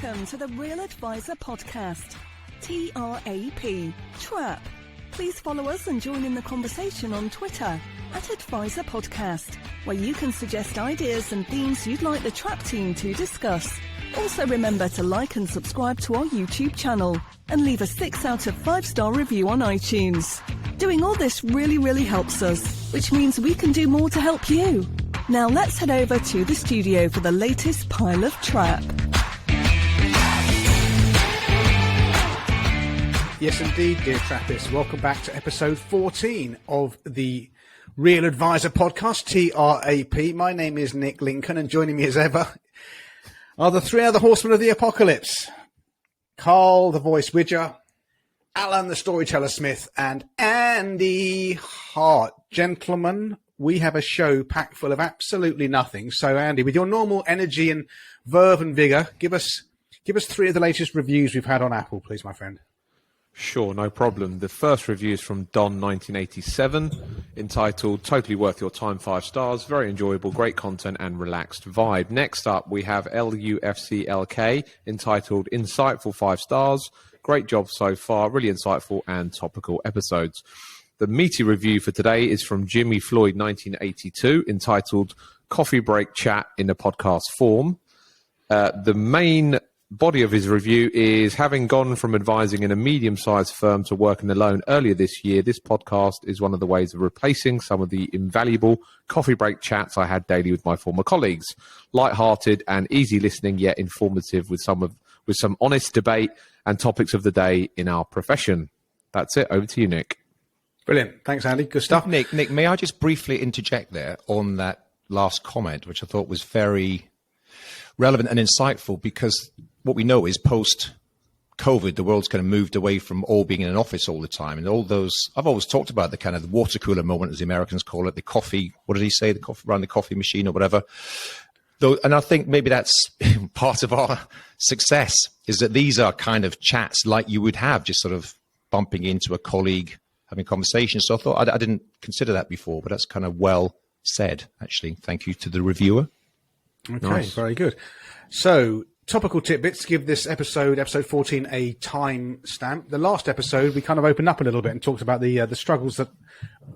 Welcome to the Real Advisor Podcast. TRAP. Trap. Please follow us and join in the conversation on Twitter @Advisor Podcast, where you can suggest ideas and themes you'd like the Trap team to discuss. Also remember to like and subscribe to our YouTube channel and leave a 6 out of 5-star review on iTunes. Doing all this really helps us, which means we can do more to help you. Now let's head over to the studio for the latest pile of Trap. Yes, indeed, dear Trappists. Welcome back to episode 14 of the Real Advisor Podcast, TRAP. My name is Nick Lincoln, and joining me as ever are the three other horsemen of the apocalypse. Carl, the voice Widger, Alan, the storyteller Smith, and Andy Hart. Gentlemen, we have a show packed full of absolutely nothing. So, Andy, with your normal energy and verve and vigour, give us three of the latest reviews we've had on Apple, please, my friend. Sure, no problem. The first review is from Don1987, entitled Totally Worth Your Time, 5 stars. Very enjoyable, great content and relaxed vibe. Next up, we have LUFCLK, entitled Insightful, 5 stars. Great job so far, really insightful and topical episodes. The meaty review for today is from Jimmy Floyd 1982, entitled Coffee Break Chat in a Podcast Form. The main body of his review is, having gone from advising in a medium-sized firm to working alone earlier this year, this podcast is one of the ways of replacing some of the invaluable coffee break chats I had daily with my former colleagues. Light-hearted and easy listening, yet informative with some honest debate and topics of the day in our profession. That's it. Over to you, Nick. Brilliant. Thanks, Andy. Good stuff. Nick, may I just briefly interject there on that last comment, which I thought was very relevant and insightful, because what we know is post-COVID, the world's kind of moved away from all being in an office all the time. And all those, I've always talked about the kind of the water cooler moment, as the Americans call it, the coffee, what did he say, the coffee around the coffee machine or whatever. Though, and I think maybe that's part of our success, is that these are kind of chats like you would have, just sort of bumping into a colleague, having conversations. So I thought, I didn't consider that before, but that's kind of well said, actually. Thank you to the reviewer. Okay, Nice. Very good. So, topical tidbits give this episode 14, a time stamp. The last episode, we kind of opened up a little bit and talked about the struggles that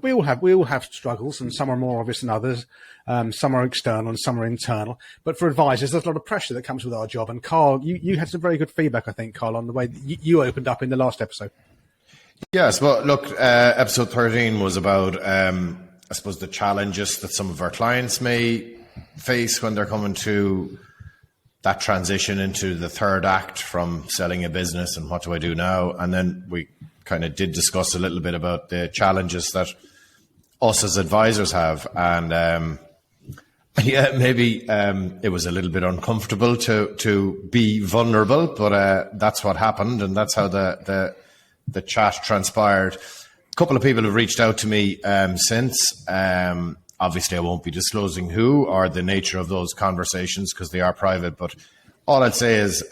we all have. We all have struggles, and some are more obvious than others. Some are external and some are internal. But for advisors, there's a lot of pressure that comes with our job. And Carl, you had some very good feedback, I think, Carl, on the way that you opened up in the last episode. Yes, well, look, episode 13 was about, I suppose, the challenges that some of our clients may face when they're coming to that transition into the third act from selling a business and what do I do now. And then we kind of did discuss a little bit about the challenges that us as advisors have. And yeah, maybe it was a little bit uncomfortable to be vulnerable, but that's what happened, and that's how the chat transpired. A couple of people have reached out to me since. Obviously, I won't be disclosing who or the nature of those conversations because they are private. But all I'd say is,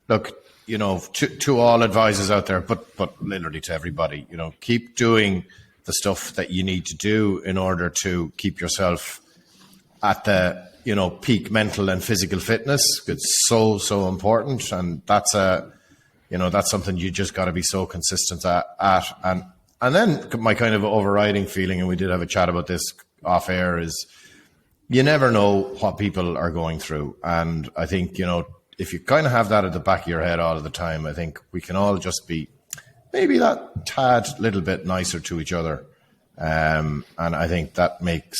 look, you know, to all advisors out there, but literally to everybody, you know, keep doing the stuff that you need to do in order to keep yourself at the, you know, peak mental and physical fitness. It's so important, and that's something you just got to be so consistent at. And then my kind of overriding feeling, and we did have a chat about this off air, is you never know what people are going through. And I think, you know, if you kind of have that at the back of your head all of the time, I think we can all just be maybe that tad little bit nicer to each other. And I think that makes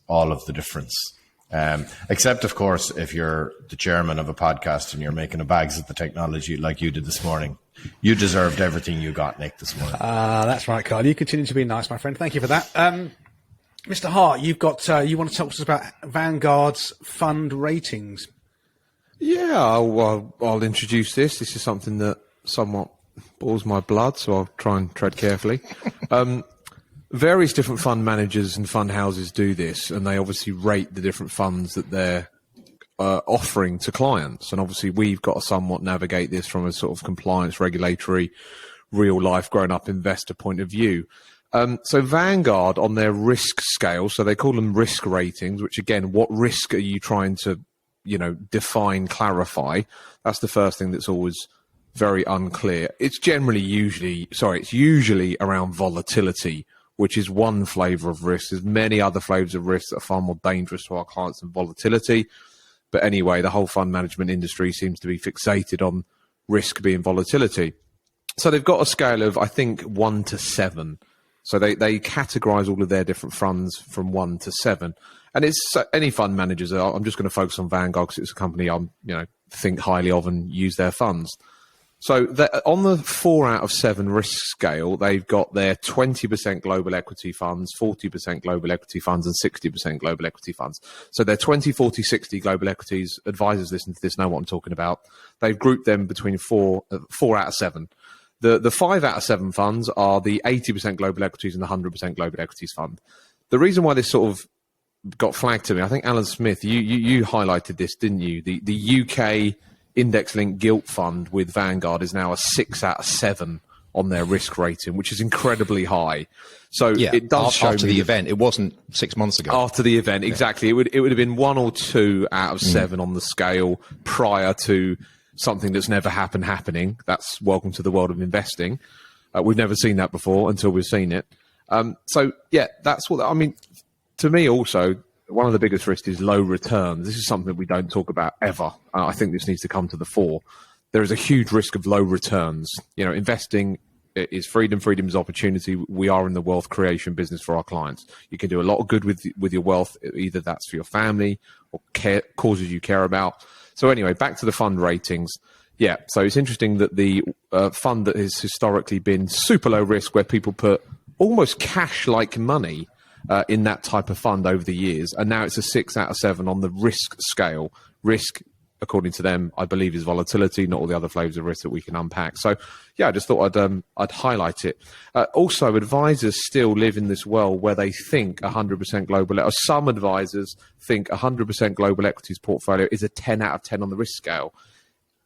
all of the difference. Except, of course, if you're the chairman of a podcast and you're making a bags of the technology like you did this morning. You deserved everything you got, Nick, this morning. That's right, Carl. You continue to be nice, my friend. Thank you for that. Mr. Hart, you've got you want to talk to us about Vanguard's fund ratings. Yeah, I'll introduce this. This is something that somewhat boils my blood, so I'll try and tread carefully. Various different fund managers and fund houses do this, and they obviously rate the different funds that they're offering to clients. And obviously we've got to somewhat navigate this from a sort of compliance, regulatory, real life, grown up investor point of view. So Vanguard, on their risk scale, so they call them risk ratings, which again, what risk are you trying to, define, clarify. That's the first thing that's always very unclear. It's usually around volatility, which is one flavor of risk. There's many other flavors of risk that are far more dangerous to our clients than volatility. But anyway, the whole fund management industry seems to be fixated on risk being volatility. So they've got a scale of, I think, 1 to 7. So they categorize all of their different funds from 1 to 7. And it's any fund managers. I'm just going to focus on Vanguard because it's a company I'm, think highly of and use their funds. So on the 4 out of 7 risk scale, they've got their 20% global equity funds, 40% global equity funds, and 60% global equity funds. So they're 20, 40, 60 global equities. Advisors listen to this know what I'm talking about. They've grouped them between 4 out of 7. The 5 out of 7 funds are the 80% global equities and the 100% global equities fund. The reason why this sort of got flagged to me, I think Alan Smith, you highlighted this, didn't you? The UK index-linked gilt fund with Vanguard is now a 6 out of 7 on their risk rating, which is incredibly high. So it does show after the event. It wasn't 6 months ago. After the event, exactly. It would have been 1 or 2 out of 7 on the scale prior to something that's never happening. That's welcome to the world of investing. We've never seen that before until we've seen it. That's what I mean. To me, also, one of the biggest risks is low returns. This is something that we don't talk about ever. I think this needs to come to the fore. There is a huge risk of low returns. Investing is freedom. Freedom is opportunity. We are in the wealth creation business for our clients. You can do a lot of good with your wealth. Either that's for your family or causes you care about. So anyway, back to the fund ratings. Yeah, so it's interesting that the fund that has historically been super low risk, where people put almost cash-like money in that type of fund over the years, and now it's a 6 out of 7 on the risk scale. Risk, according to them, I believe, is volatility, not all the other flavors of risk that we can unpack. So, yeah, I just thought I'd highlight it. Also, advisors still live in this world where they think 100% global, or some advisors think 100% global equities portfolio is a 10 out of 10 on the risk scale.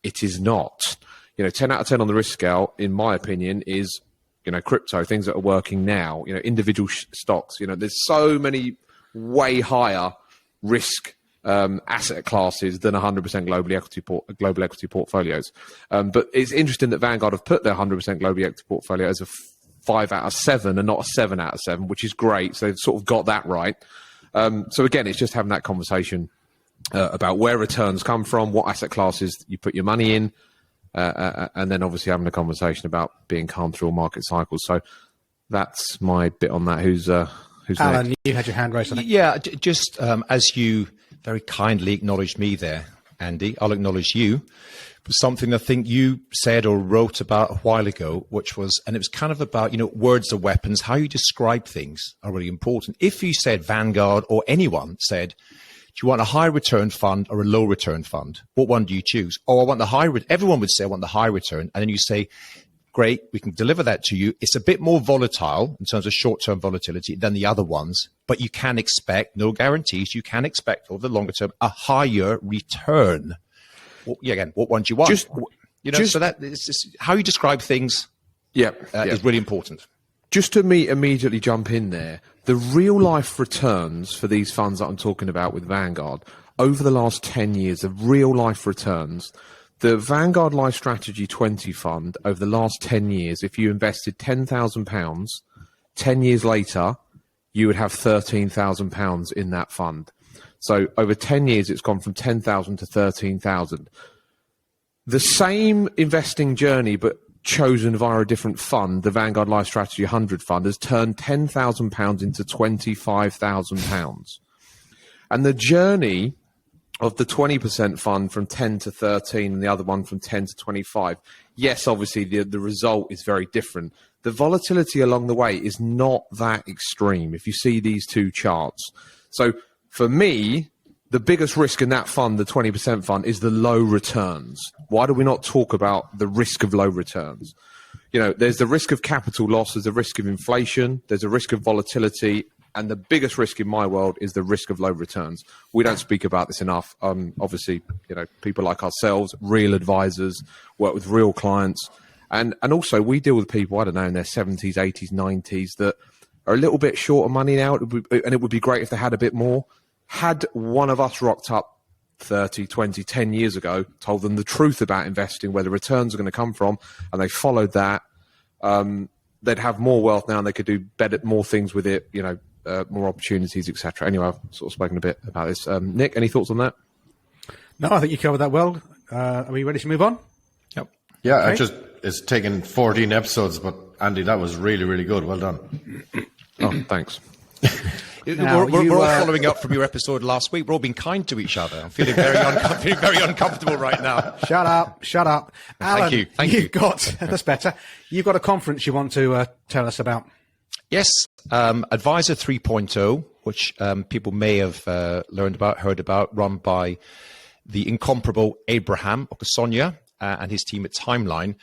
It is not. 10 out of 10 on the risk scale, in my opinion, is crypto, things that are working now, individual stocks. There's so many way higher risk asset classes than 100% global equity portfolios. But it's interesting that Vanguard have put their 100% global equity portfolio as a 5 out of 7 and not a 7 out of 7, which is great. So they've sort of got that right. So again, it's just having that conversation about where returns come from, what asset classes you put your money in, and then obviously having a conversation about being calm through all market cycles. So that's my bit on that. Who's Alan, next? you had your hand raised, I think. Yeah, just as you very kindly acknowledged me there, Andy, I'll acknowledge you for something I think you said or wrote about a while ago, which was, and it was kind of about, words are weapons. How you describe things are really important. If you said Vanguard or anyone said, do you want a high return fund or a low return fund? What one do you choose? Oh, I want the high. Everyone would say I want the high return. And then you say, great, we can deliver that to you. It's a bit more volatile in terms of short-term volatility than the other ones, but you can expect, no guarantees, you can expect over the longer term a higher return. Well, again, what one do you want? So that it's just how you describe things is really important. Just to immediately jump in there, the real life returns for these funds that I'm talking about with Vanguard over the last 10 years, the real life returns, the Vanguard Life Strategy 20 fund over the last 10 years, if you invested £10,000, 10 years later, you would have £13,000 in that fund. So over 10 years, it's gone from 10,000 to 13,000. The same investing journey, but chosen via a different fund, the Vanguard Life Strategy 100 fund, has turned £10,000 into £25,000. And the journey of the 20% fund from 10 to 13 and the other one from 10 to 25, yes, obviously the result is very different. The volatility along the way is not that extreme if you see these two charts. So for me, the biggest risk in that fund, the 20% fund, is the low returns. Why do we not talk about the risk of low returns? There's the risk of capital loss, there's the risk of inflation, there's a risk of volatility, and the biggest risk in my world is the risk of low returns. We don't speak about this enough. Obviously, people like ourselves, real advisors, work with real clients. And also we deal with people, I don't know, in their 70s, 80s, 90s that are a little bit short of money now. And it would be great if they had a bit more. Had one of us rocked up 30, 20, 10 years ago, told them the truth about investing, where the returns are going to come from, and they followed that, they'd have more wealth now and they could do more things with it, more opportunities, etc. Anyway, I've sort of spoken a bit about this. Nick, any thoughts on that? No, I think you covered that well. Are we ready to move on? Yep. Yeah, Okay. it's taken 14 episodes, but Andy, that was really, really good. Well done. Oh, thanks. Now, we're all following up from your episode last week. We're all being kind to each other. I'm feeling very uncomfortable right now. Shut up. Alan, Thank you. That's better. You've got a conference you want to tell us about. Yes, Advisor 3.0, which people may have heard about, run by the incomparable Abraham Okosonia and his team at Timeline.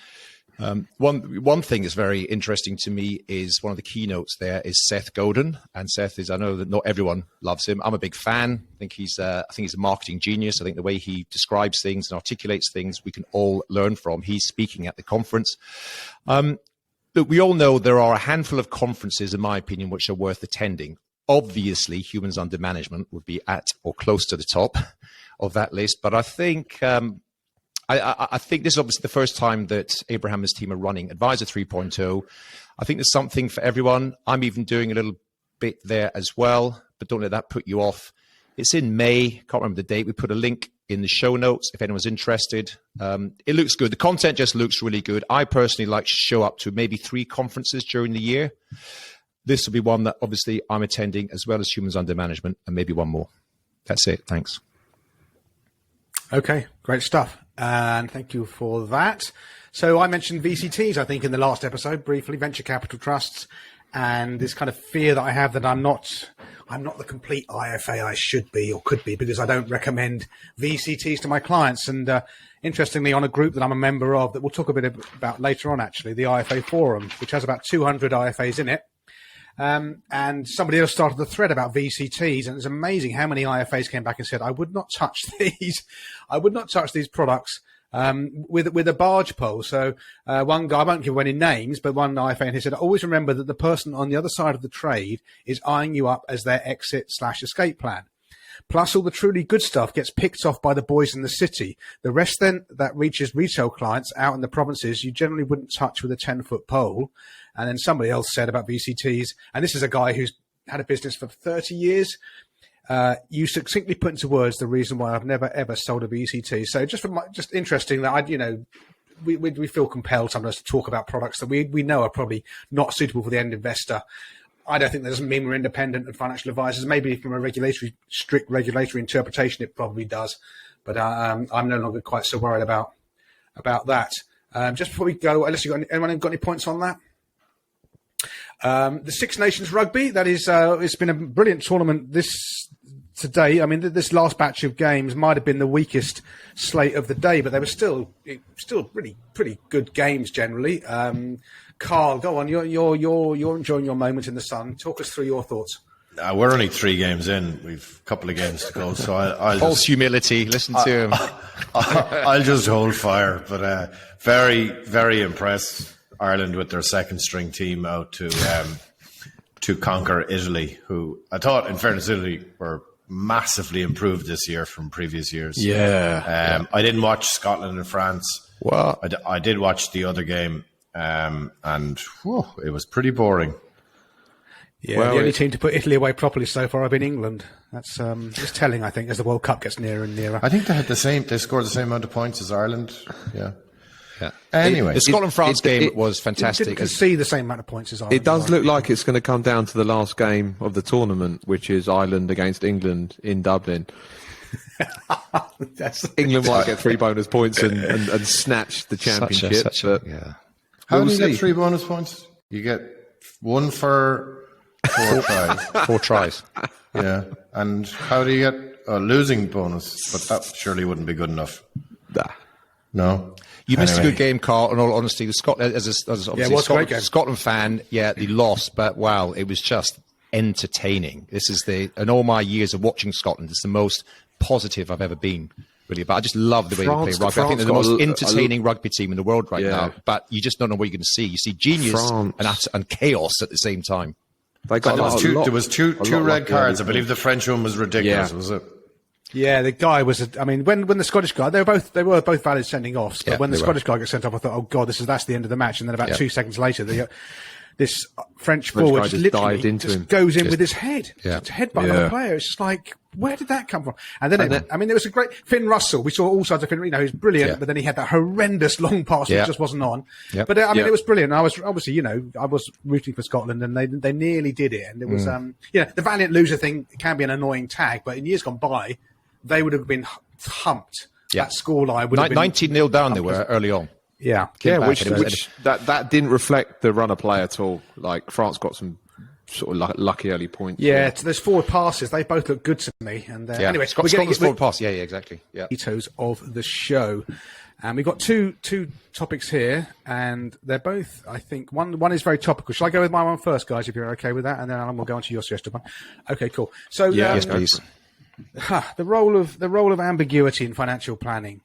One thing that's very interesting to me is one of the keynotes there is Seth Godin, and Seth is, I know that not everyone loves him. I'm a big fan. I think he's a marketing genius. I think the way he describes things and articulates things, we can all learn from. He's speaking at the conference. Look, we all know there are a handful of conferences, in my opinion, which are worth attending. Obviously, Humans Under Management would be at or close to the top of that list, but I think. I think this is obviously the first time that Abraham and his team are running Advisor 3.0. I think there's something for everyone. I'm even doing a little bit there as well, but don't let that put you off. It's in May. Can't remember the date. We put a link in the show notes if anyone's interested. It looks good. The content just looks really good. I personally like to show up to maybe 3 conferences during the year. This will be one that obviously I'm attending, as well as Humans Under Management, and maybe one more. That's it. Thanks. Okay, great stuff. And thank you for that. So I mentioned VCTs, I think, in the last episode, briefly, venture capital trusts, and this kind of fear that I have that I'm not the complete IFA I should be or could be, because I don't recommend VCTs to my clients. And interestingly, on a group that I'm a member of that we'll talk a bit about later on, actually, the IFA Forum, which has about 200 IFAs in it. And somebody else started the thread about VCTs, and it's amazing how many IFAs came back and said, I would not touch these. I would not touch these products with a barge pole. So one guy, I won't give any names, but one IFA, and he said, always remember that the person on the other side of the trade is eyeing you up as their exit/escape plan. Plus, all the truly good stuff gets picked off by the boys in the city. The rest then that reaches retail clients out in the provinces, you generally wouldn't touch with a 10-foot pole. And then somebody else said about VCTs, and this is a guy who's had a business for 30 years. You succinctly put into words the reason why I've never, ever sold a VCT. So just interesting that we feel compelled sometimes to talk about products that we know are probably not suitable for the end investor. I don't think that doesn't mean we're independent and financial advisors. Maybe from a strict regulatory interpretation, it probably does. But I'm no longer quite so worried about that. Just before we go, unless anyone got any points on that? The Six Nations Rugby, that is, it's been a brilliant tournament today. I mean, this last batch of games might have been the weakest slate of the day, but they were still pretty good games generally. Carl, go on. You're enjoying your moment in the sun. Talk us through your thoughts. We're only 3 games in. We've a couple of games to go, so I'll false humility. Listen to him. I'll just hold fire. But very, very impressed. Ireland with their second string team out to conquer Italy, who I thought, in fairness, Italy were massively improved this year from previous years. Yeah. I didn't watch Scotland and France. Well, I did watch the other game, and it was pretty boring. Yeah, the only team to put Italy away properly so far have been England. That's just telling, I think, as the World Cup gets nearer and nearer. I think they scored the same amount of points as Ireland. Yeah. Yeah. Anyway, the Scotland-France game was fantastic. Didn't concede the same amount of points as Ireland. It does look like it's going to come down to the last game of the tournament, which is Ireland against England in Dublin. England might get 3 bonus points and snatch the championship. How do you get 3 bonus points? You get 1 for 4 tries. 4 tries. Yeah. And how do you get a losing bonus? But that surely wouldn't be good enough. No. You missed a good game, Carl. In all honesty, the Scotland as great game. Scotland fan, they lost, but wow, it was just entertaining. This is in all my years of watching Scotland, it's the most positive I've ever been. Really, but I just love the way they play rugby. I think they're the most entertaining rugby team in the world right now. But you just don't know what you're going to see. You see genius and chaos at the same time. There was two red cards. I believe the French one was ridiculous. Was it? Yeah, the guy was. I mean, when the Scottish guy, they were both valid sending offs. But when the Scottish guy got sent off, I thought, oh god, that's the end of the match. And then about 2 seconds later, this French forward just literally dived into him. goes in with his head, Yeah. to headbutt another player. It's just like, where did that come from? And then, there was a great Finn Russell. We saw all sides of Finn. You know, he was brilliant, but then he had that horrendous long pass which just wasn't on. Yeah. But it was brilliant. I was obviously, I was rooting for Scotland, and they nearly did it. And it was, the valiant loser thing can be an annoying tag, but in years gone by, they would have been humped. Yeah. That scoreline would have been 19-0 down. They were early on. Yeah. Yeah, back which and it was- that didn't reflect the runner play at all. Like France got some sort of lucky early points. Yeah, so there's forward passes. They both look good to me. And anyway, Scotland's forward pass. Yeah, exactly. Yeah. Details of the show. And we've got two topics here, and they're both, I think, one is very topical. Shall I go with my one first, guys, if you're okay with that? And then we'll go on to your suggested one. Okay, cool. So Yes, please. the role of ambiguity in financial planning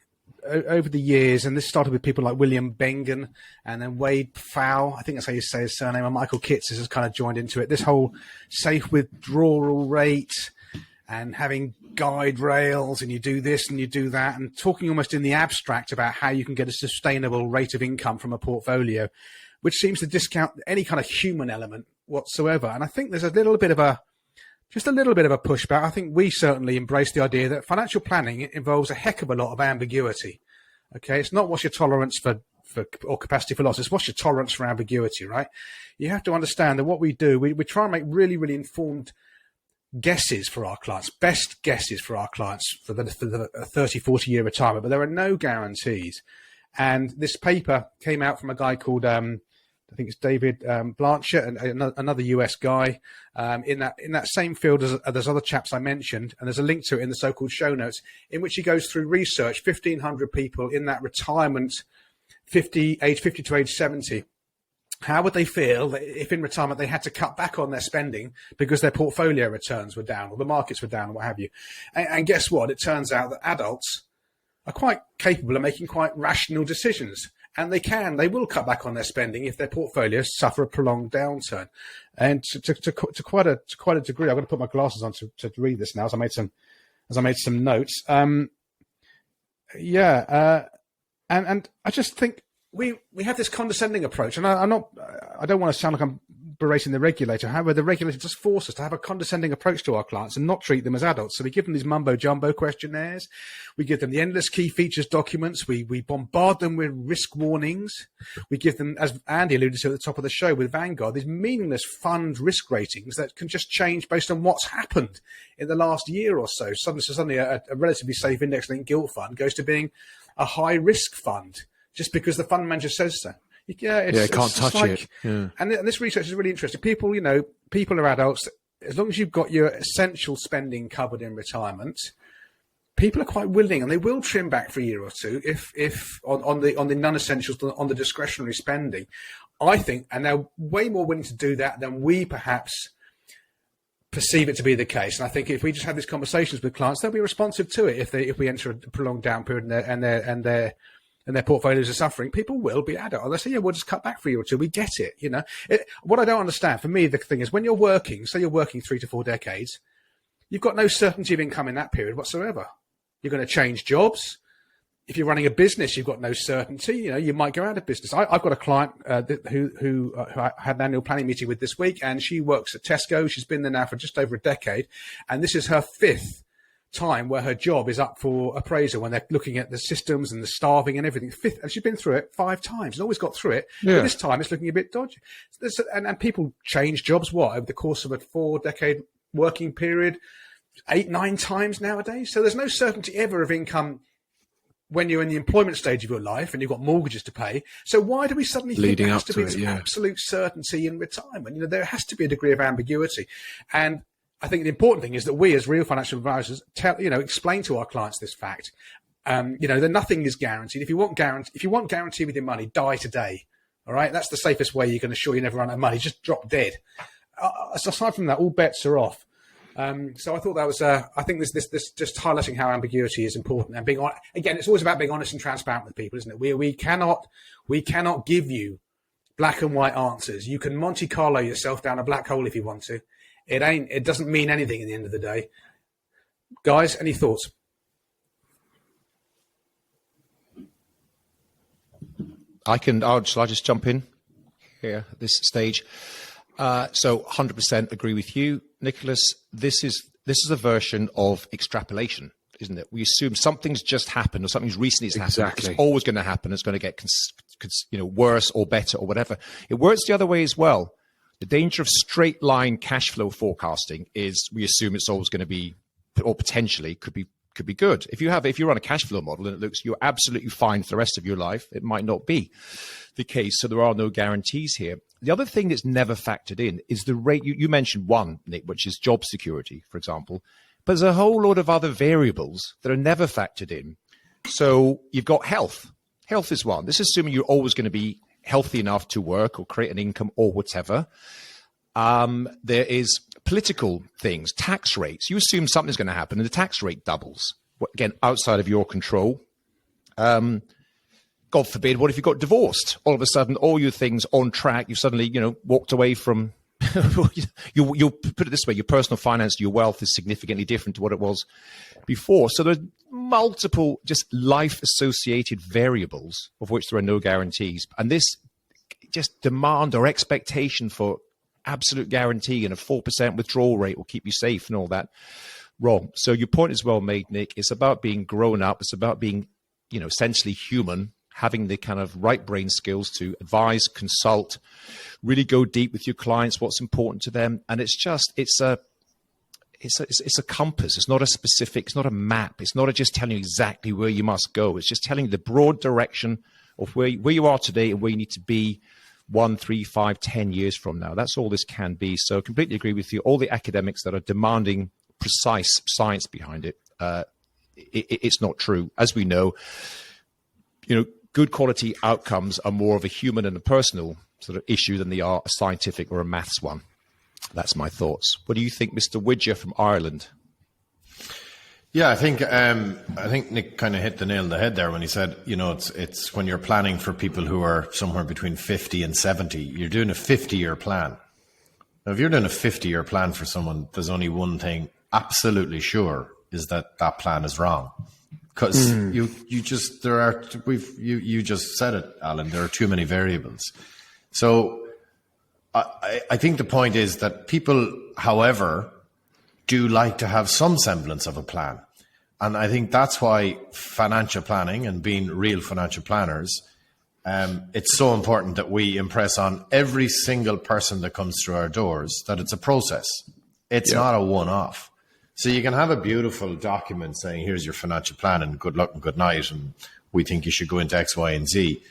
over the years, and this started with people like William Bengen and then Wade Fowl, I think that's how you say his surname, and Michael Kitts has kind of joined into it. This whole safe withdrawal rate and having guide rails, and you do this and you do that, and talking almost in the abstract about how you can get a sustainable rate of income from a portfolio, which seems to discount any kind of human element whatsoever. And I think there's a little bit of a pushback. I think we certainly embrace the idea that financial planning involves a heck of a lot of ambiguity. Okay, it's not what's your tolerance for or capacity for loss. It's what's your tolerance for ambiguity, right? You have to understand that what we do, we try and make really, really informed guesses for our clients, best guesses for our clients for the 30, 40-year retirement, but there are no guarantees. And this paper came out from a guy called I think it's David Blanchett, and another US guy in that same field as there's other chaps I mentioned, and there's a link to it in the so-called show notes, in which he goes through research, 1,500 people in that retirement, age 50 to age 70. How would they feel if in retirement they had to cut back on their spending because their portfolio returns were down or the markets were down or what have you? And guess what? It turns out that adults are quite capable of making quite rational decisions. And they will cut back on their spending if their portfolios suffer a prolonged downturn. And to quite a degree, I'm going to put my glasses on to read this now, as I made some notes. And I just think we have this condescending approach, and I don't want to sound like I'm berating the regulator. However, the regulator just forces us to have a condescending approach to our clients and not treat them as adults. So we give them these mumbo jumbo questionnaires, we give them the endless key features documents, we bombard them with risk warnings, we give them, as Andy alluded to at the top of the show with Vanguard, these meaningless fund risk ratings that can just change based on what's happened in the last year or so. Suddenly a relatively safe index-linked gilt fund goes to being a high-risk fund just because the fund manager says so. Can't touch it. Yeah. And this research is really interesting. People are adults. As long as you've got your essential spending covered in retirement, people are quite willing, and they will trim back for a year or two if on the non-essentials, on the discretionary spending. I think, and they're way more willing to do that than we perhaps perceive it to be the case. And I think if we just have these conversations with clients, they'll be responsive to it. If we enter a prolonged down period and their portfolios are suffering, people will be adult. They say, yeah, we'll just cut back for a year or two. We get it, you know. What I don't understand, for me, the thing is, when you're working, say you're working 3 to 4 decades, you've got no certainty of income in that period whatsoever. You're going to change jobs. If you're running a business, you've got no certainty. You know, you might go out of business. I've got a client who I had an annual planning meeting with this week, and she works at Tesco. She's been there now for just over a decade, and this is her 5th time where her job is up for appraisal, when they're looking at the systems and the staffing and everything. 5th, and she's been through it 5 times and always got through it. Yeah. But this time it's looking a bit dodgy. And people change jobs over the course of a 4-decade working period 8, 9 times nowadays. So there's no certainty ever of income when you're in the employment stage of your life and you've got mortgages to pay. So why do we suddenly think there has to be this absolute certainty in retirement? You know, there has to be a degree of ambiguity. And I think the important thing is that we, as real financial advisors, explain to our clients this fact. That nothing is guaranteed. If you want guarantee with your money, die today. All right, that's the safest way you can assure you never run out of money. Just drop dead. Aside from that, all bets are off. So I thought that was. I think this just highlighting how ambiguity is important, and being again, it's always about being honest and transparent with people, isn't it? We cannot give you black and white answers. You can Monte Carlo yourself down a black hole if you want to. It doesn't mean anything at the end of the day. Guys, any thoughts? Shall I just jump in here at this stage? So 100% agree with you, Nicholas. This is a version of extrapolation, isn't it? We assume something's just happened or something's recently happened. Exactly. It's always going to happen. It's going to get worse or better or whatever. It works the other way as well. The danger of straight line cash flow forecasting is we assume it's always going to be, or potentially could be good. If you run a cash flow model and it looks you're absolutely fine for the rest of your life, it might not be the case. So there are no guarantees here. The other thing that's never factored in is the rate. You mentioned one, Nick, which is job security, for example. But there's a whole lot of other variables that are never factored in. So you've got health. Health is one. This is assuming you're always going to be healthy enough to work or create an income or whatever. There is political things, tax rates. You assume something's going to happen and the tax rate doubles. Again, outside of your control. God forbid, what if you got divorced? All of a sudden, all your things on track, you suddenly, walked away from, you'll put it this way, your personal finance, your wealth is significantly different to what it was before. So there's multiple just life-associated variables of which there are no guarantees. And this just demand or expectation for absolute guarantee and a 4% withdrawal rate will keep you safe and all that, wrong. So your point is well made, Nick. It's about being grown up. It's about being, essentially human, having the kind of right brain skills to advise, consult, really go deep with your clients, what's important to them. And it's a compass. It's not a specific, it's not a map. It's not just telling you exactly where you must go. It's just telling you the broad direction of where you are today and where you need to be 1, 3, 5, 10 years from now. That's all this can be. So completely agree with you. All the academics that are demanding precise science behind it, it's not true. As we know, good quality outcomes are more of a human and a personal sort of issue than they are a scientific or a maths one. That's my thoughts. What do you think, Mr. Widger from Ireland? Yeah, I think Nick kind of hit the nail on the head there when he said, it's when you're planning for people who are somewhere between 50 and 70, you're doing a 50-year plan. Now, if you're doing a 50-year plan for someone, there's only one thing absolutely sure is that plan is wrong. Because you just said it, Alan, there are too many variables. So I think the point is that people, however, do like to have some semblance of a plan. And I think that's why financial planning and being real financial planners, it's so important that we impress on every single person that comes through our doors that it's a process. It's not a one-off. So you can have a beautiful document saying, here's your financial plan and good luck and good night, and we think you should go into X, Y, and Z.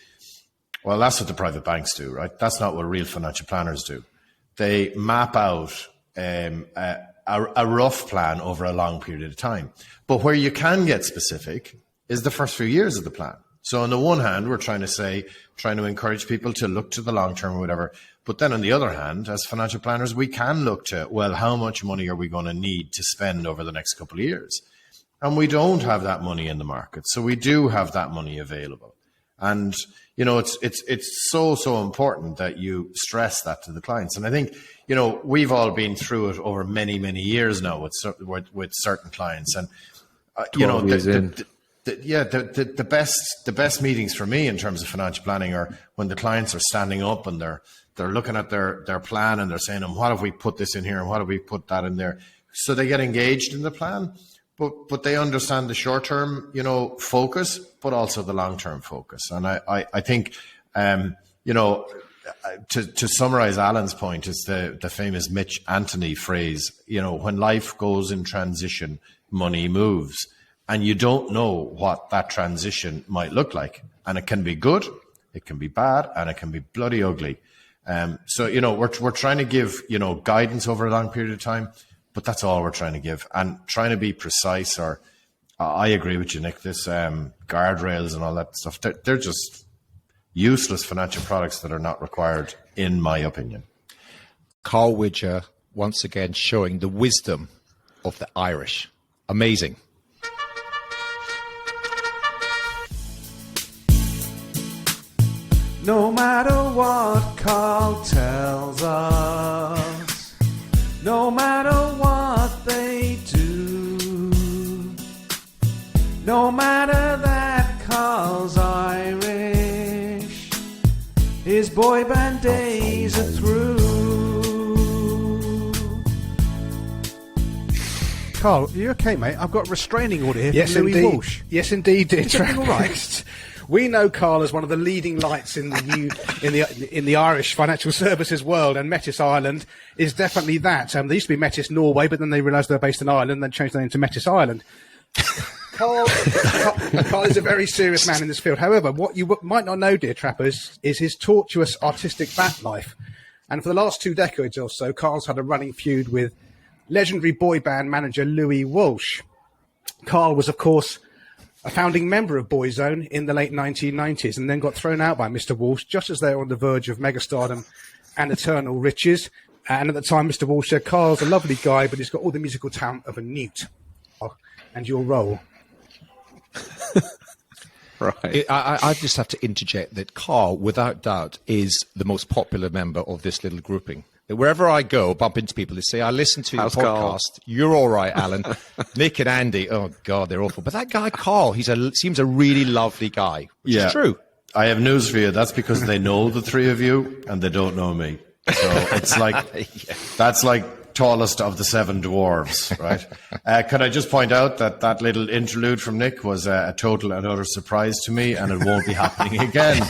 Well, that's what the private banks do, right? That's not what real financial planners do. They map out a rough plan over a long period of time. But where you can get specific is the first few years of the plan. So on the one hand, we're trying to encourage people to look to the long term or whatever. But then on the other hand, as financial planners, we can look to, well, how much money are we going to need to spend over the next couple of years? And we don't have that money in the market. So we do have that money available. And, it's so important that you stress that to the clients. And I think, we've all been through it over many, many years now with certain clients. And, the best meetings for me in terms of financial planning are when the clients are standing up and they're looking at their plan and they're saying, what have we put this in here and what have we put that in there? So they get engaged in the plan, but they understand the short term, focus, but also the long term focus. And I think, to summarize Alan's point, is the famous Mitch Antony phrase, when life goes in transition, money moves. And you don't know what that transition might look like. And it can be good, it can be bad, and it can be bloody ugly. So we're trying to give, guidance over a long period of time, but that's all we're trying to give. And trying to be precise, or I agree with you, Nick, this guardrails and all that stuff, they're just useless financial products that are not required, in my opinion. Carl Widger, once again, showing the wisdom of the Irish. Amazing. No matter what Carl tells us, no matter what they do, No matter that Carl's Irish, his boy band days are through. Carl, are you okay, mate? I've got a restraining order here from Louis Walsh. Yes, indeed, dear Is everything all right? We know Carl as one of the leading lights in the Irish financial services world, and Metis Ireland is definitely that. They used to be Metis Norway, but then they realised they were based in Ireland, then changed their name to Metis Ireland. Carl is a very serious man in this field. However, what you might not know, dear trappers, is his tortuous artistic back life. And for the last 2 decades or so, Carl's had a running feud with legendary boy band manager Louis Walsh. Carl was, of course, a founding member of Boyzone in the late 1990s, and then got thrown out by Mr. Walsh just as they were on the verge of megastardom and eternal riches. And at the time, Mr. Walsh said, Carl's a lovely guy, but he's got all the musical talent of a newt. And your role. Right. I just have to interject that Carl, without doubt, is the most popular member of this little grouping. Wherever I go, bump into people, they say, I listen to your podcast. Carl? You're all right, Alan. Nick and Andy, oh, God, they're awful. But that guy, Carl, seems a really lovely guy, which is true. I have news for you. That's because they know the three of you and they don't know me. So it's like, that's like tallest of the 7 dwarves, right? Could I just point out that little interlude from Nick was a total and utter surprise to me, and it won't be happening again.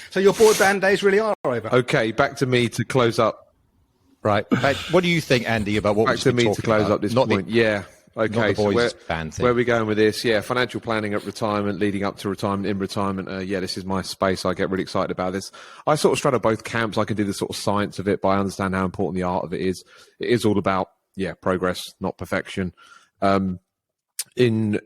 So your boy band days really are over. Okay, back to me to close up. Right. What do you think, Andy, about what Back to me to close up this point. Yeah. Okay, so where are we going with this? Yeah, financial planning at retirement, leading up to retirement, in retirement. Yeah, this is my space. I get really excited about this. I sort of straddle both camps. I can do the sort of science of it, but I understand how important the art of it is. It is all about, progress, not perfection. I build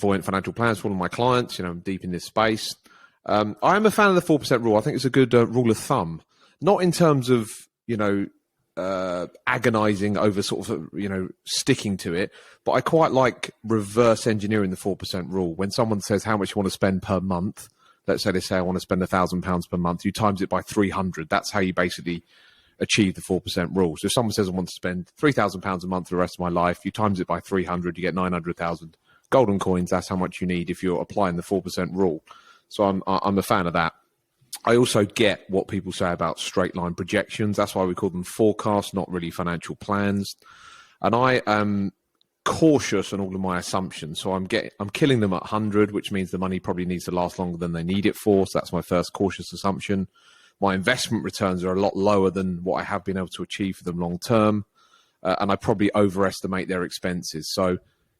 buoyant financial plans for all of my clients. I'm deep in this space. I am a fan of the 4% rule. I think it's a good rule of thumb. Not in terms of, agonizing over sort of, sticking to it, but I quite like reverse engineering the 4% rule. When someone says how much you want to spend per month, let's say they say I want to spend £1,000 per month, you times it by 300. That's how you basically achieve the 4% rule. So if someone says I want to spend £3,000 a month for the rest of my life, you times it by 300, you get 900,000 golden coins. That's how much you need if you're applying the 4% rule. So I'm a fan of that. I also get what people say about straight line projections. That's why we call them forecasts, not really financial plans. And I am cautious on all of my assumptions. So I'm killing them at 100, which means the money probably needs to last longer than they need it for. So that's my first cautious assumption. My investment returns are a lot lower than what I have been able to achieve for them long term. And I probably overestimate their expenses. So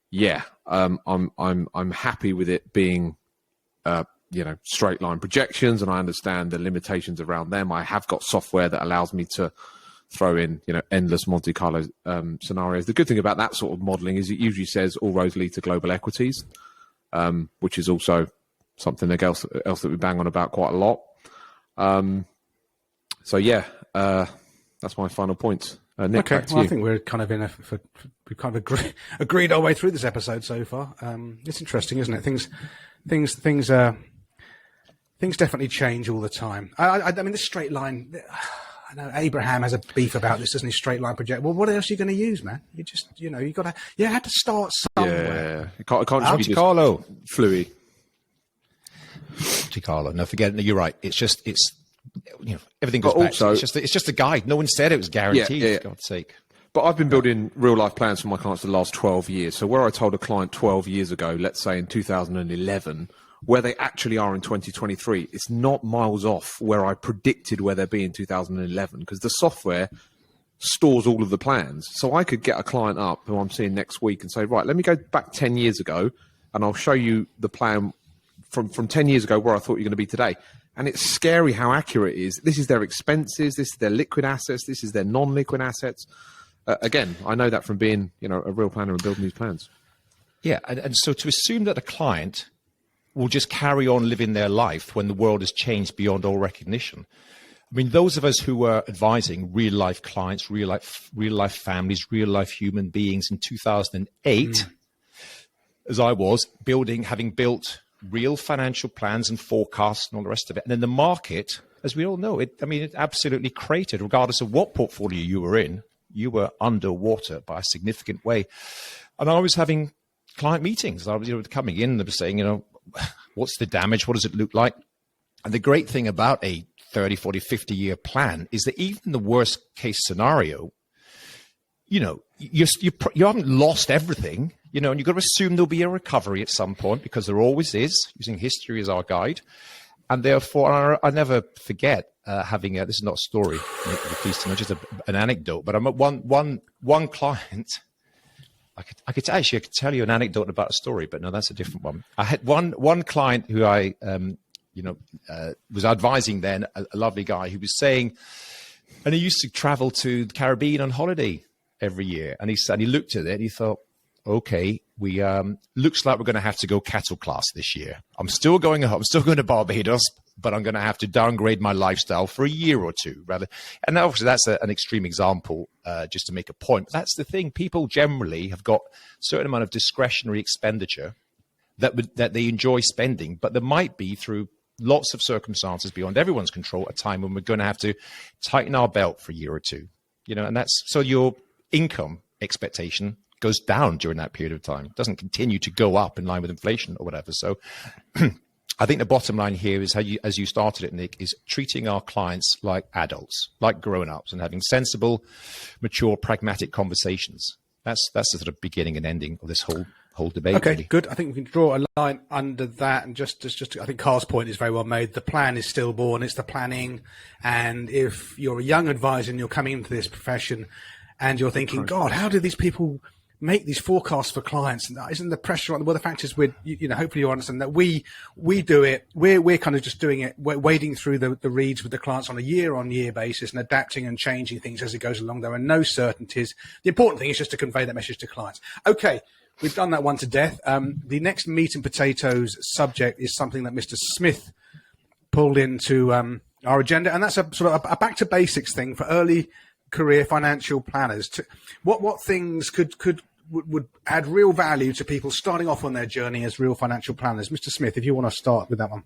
yeah, I'm happy with it being, straight line projections, and I understand the limitations around them. I have got software that allows me to throw in, endless Monte Carlo scenarios. The good thing about that sort of modeling is it usually says all roads lead to global equities, which is also something else that we bang on about quite a lot. That's my final point. Nick, okay, well, I think we're kind of we've kind of agreed our way through this episode so far. It's interesting, isn't it? Things definitely change all the time. I mean, this straight line. I know Abraham has a beef about this, doesn't he? Straight line project. Well, what else are you going to use, man? You just, you had to start somewhere. Yeah, it can't just be Carlo fluey. Carlo. No, forget it. You're right. It's everything goes back. It's just a guide. No one said it was guaranteed. For God's sake. But I've been building real life plans for my clients for the last 12 years. So where I told a client 12 years ago, let's say in 2011, where they actually are in 2023, it's not miles off where I predicted where they'd be in 2011, because the software stores all of the plans. So I could get a client up who I'm seeing next week and say, right, let me go back 10 years ago and I'll show you the plan from 10 years ago where I thought you're going to be today. And it's scary how accurate it is. This is their expenses. This is their liquid assets. This is their non-liquid assets. Again, I know that from being, a real planner and building these plans. Yeah, and so to assume that a client will just carry on living their life when the world has changed beyond all recognition. I mean, those of us who were advising real life clients, real life families, real life human beings in 2008, as I was having built real financial plans and forecasts and all the rest of it. And then the market, as we all know, it absolutely cratered, regardless of what portfolio you were in. You were underwater by a significant way. And I was having client meetings. I was coming in and they were saying, what's the damage? What does it look like? And the great thing about a 30, 40, 50-year plan is that even in the worst case scenario, you haven't lost everything, and you've got to assume there'll be a recovery at some point, because there always is, using history as our guide. And therefore, I never forget having this is not a story, please tell me, just an anecdote, but I'm at one client. I could tell you an anecdote about a story, but no, that's a different one. I had one client who I was advising then, a lovely guy who was saying, and he used to travel to the Caribbean on holiday every year. And he said, he looked at it and he thought, okay, we looks like we're going to have to go cattle class this year. I'm still going to Barbados, but I'm going to have to downgrade my lifestyle for a year or two rather. And obviously that's an extreme example, just to make a point. But that's the thing. People generally have got a certain amount of discretionary expenditure that they enjoy spending, but there might be, through lots of circumstances beyond everyone's control, a time when we're going to have to tighten our belt for a year or two, and that's so your income expectation goes down during that period of time. It doesn't continue to go up in line with inflation or whatever. So I think the bottom line here is as you started it, Nick, is treating our clients like adults, like grown-ups, and having sensible, mature, pragmatic conversations. That's the sort of beginning and ending of this whole debate. Okay, really. good. I think we can draw a line under that, and just I think Carl's point is very well made. The plan is stillborn; it's the planning. And if you're a young advisor and you're coming into this profession, and you're thinking, God, how do these people make these forecasts for clients? And isn't the pressure on? Well, the fact is, hopefully you understand that we do it. We're kind of just doing it. We're wading through the reads with the clients on a year-on-year basis and adapting and changing things as it goes along. There are no certainties. The important thing is just to convey that message to clients. Okay. We've done that one to death. The next meat and potatoes subject is something that Mr. Smith pulled into our agenda, and that's a sort of a back to basics thing for early career financial planners. What things would add real value to people starting off on their journey as real financial planners? Mr. Smith, if you want to start with that one.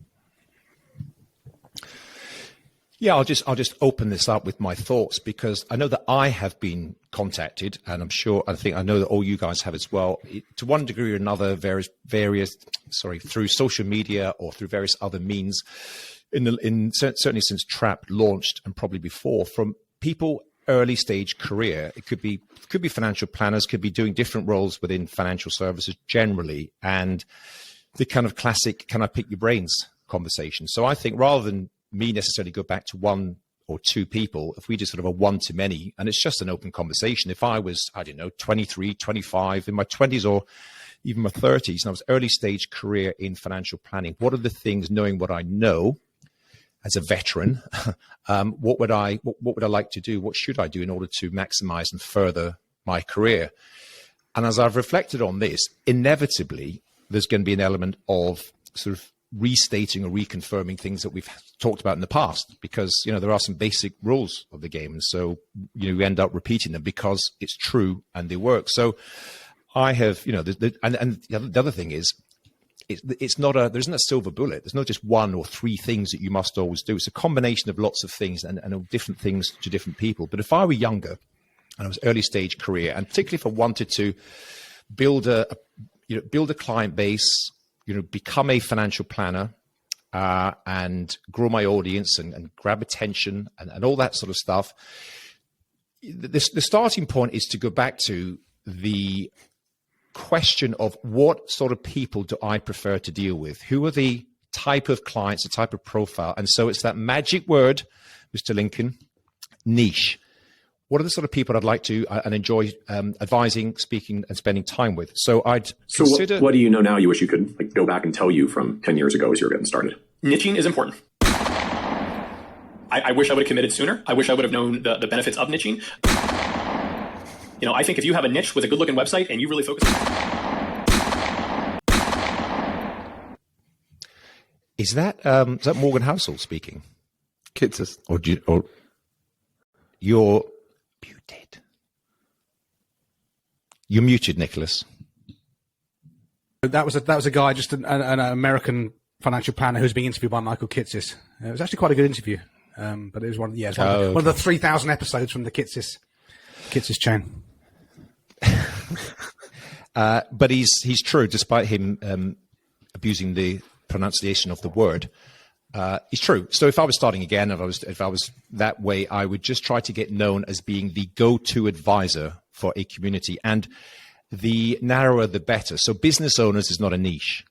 Yeah, I'll just open this up with my thoughts, because I know that I have been contacted, and I know that all you guys have as well, to one degree or another, through social media or through various other means, certainly since Trap launched and probably before, from people early stage career. It could be financial planners, could be doing different roles within financial services generally, and the kind of classic "can I pick your brains" conversation. So I think rather than me necessarily go back to one or two people, if we just sort of a one-to-many, and it's just an open conversation. If I was, 23, 25, in my 20s or even my 30s, and I was early stage career in financial planning, what are the things, knowing what I know as a veteran, what would I like to do? What should I do in order to maximize and further my career? And as I've reflected on this, inevitably, there's going to be an element of sort of restating or reconfirming things that we've talked about in the past, because there are some basic rules of the game, and so you end up repeating them because it's true and they work. So I have and the other thing is, there isn't a silver bullet. There's not just one or three things that you must always do. It's a combination of lots of things and different things to different people. But if I were younger and I was early stage career, and particularly if I wanted to build a client base, become a financial planner, and grow my audience and grab attention and all that sort of stuff, the starting point is to go back to the question of what sort of people do I prefer to deal with? Who are the type of clients, the type of profile? And so it's that magic word, Mr. Lincoln, niche. What are the sort of people I'd like to and enjoy advising, speaking, and spending time with? So I'd consider... What do you know now you wish you could go back and tell you from 10 years ago as you were getting started? Niching is important. I wish I would have committed sooner. I wish I would have known the benefits of niching. I think if you have a niche with a good-looking website and you really focus... Is that Morgan Housel speaking? Kitsis. Or you're muted. You're muted, Nicholas. That was a guy, just an American financial planner who's being interviewed by Michael Kitces. It was actually quite a good interview, but it was one of the 3,000 episodes from the Kitces chain. But he's true, despite him abusing the pronunciation of the word. He's true. So if I was starting again, if I was that way, I would just try to get known as being the go-to advisor for a community, and the narrower the better. So business owners is not a niche.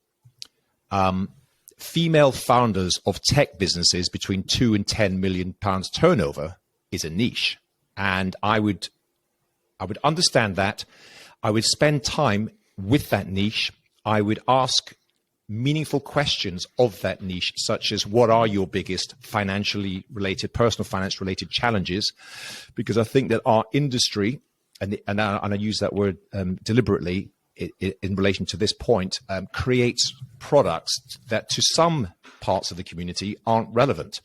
Female founders of tech businesses between 2 and 10 million pounds turnover is a niche, and I would understand that. I would spend time with that niche. I would ask meaningful questions of that niche, such as what are your biggest personal finance related challenges? Because I think that our industry, and I use that word deliberately in relation to this point, creates products that to some parts of the community aren't relevant.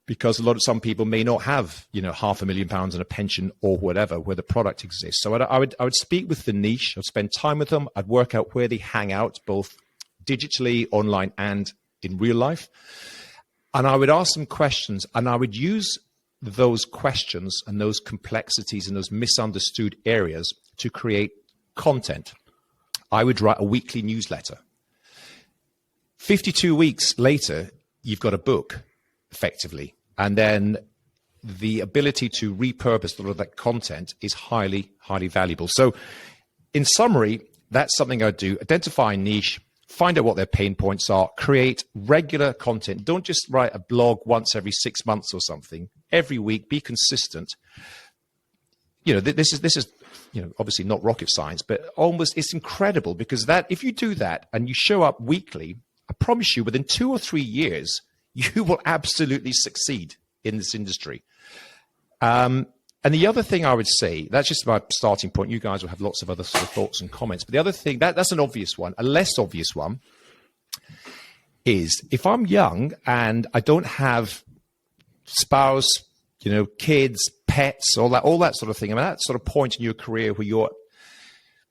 Because some people may not have, £500,000 in a pension or whatever, where the product exists. So I would speak with the niche. I'd spend time with them. I'd work out where they hang out, both digitally, online, and in real life. And I would ask them questions, and I would use those questions and those complexities and those misunderstood areas to create content. I would write a weekly newsletter. 52 weeks later, you've got a book, effectively. And then the ability to repurpose a lot of that content is highly, highly valuable. So in summary, that's something I do. Identify a niche, find out what their pain points are, create regular content. Don't just write a blog once every 6 months or something. Every week, be consistent. This is obviously not rocket science, but almost it's incredible, because that if you do that and you show up weekly, I promise you within 2 or 3 years, you will absolutely succeed in this industry. And the other thing I would say, that's just my starting point. You guys will have lots of other sort of thoughts and comments. But the other thing, that's an obvious one. A less obvious one is if I'm young and I don't have spouse, kids, pets, all that sort of thing. I mean, that sort of point in your career where you're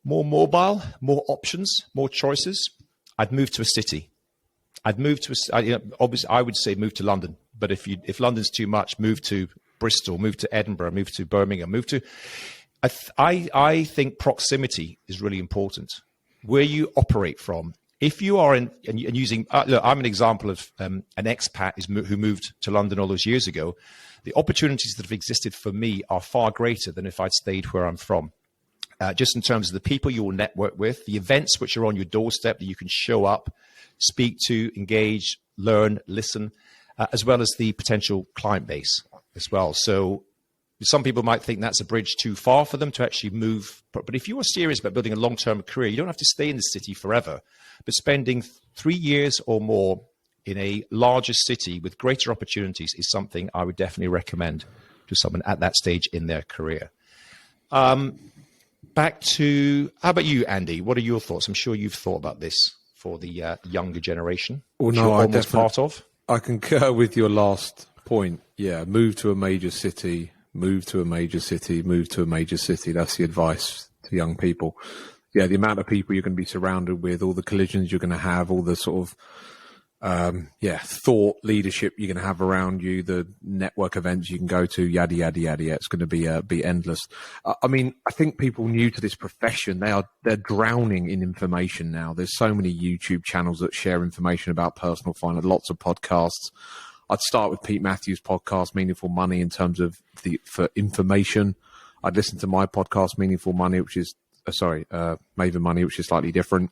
more mobile, more options, more choices, I'd move to a city. Obviously, I would say move to London. But if London's too much, move to Bristol, move to Edinburgh, move to Birmingham, I think proximity is really important. Where you operate from. If you are using, look, I'm an example of an expat who moved to London all those years ago. The opportunities that have existed for me are far greater than if I'd stayed where I'm from. Just in terms of the people you will network with, the events which are on your doorstep that you can show up, speak to, engage, learn, listen, as well as the potential client base as well. So some people might think that's a bridge too far for them to actually move. But if you are serious about building a long-term career, you don't have to stay in the city forever. But spending 3 years or more in a larger city with greater opportunities is something I would definitely recommend to someone at that stage in their career. Back to, how about you, Andy? What are your thoughts? I'm sure you've thought about this for the younger generation. Well, no, I definitely part of. I concur with your last point. Yeah, move to a major city, move to a major city, move to a major city. That's the advice to young people. Yeah, the amount of people you're going to be surrounded with, all the collisions you're going to have, all the sort of thought leadership you're going to have around you, the network events you can go to, yada yada yada. It's going to be endless. I mean, I think people new to this profession, they're drowning in information now. There's so many YouTube channels that share information about personal finance, lots of podcasts. I'd start with Pete Matthews' podcast, Meaningful Money, in terms of for information. I'd listen to my podcast, Meaningful Money, which is Maven Money, which is slightly different.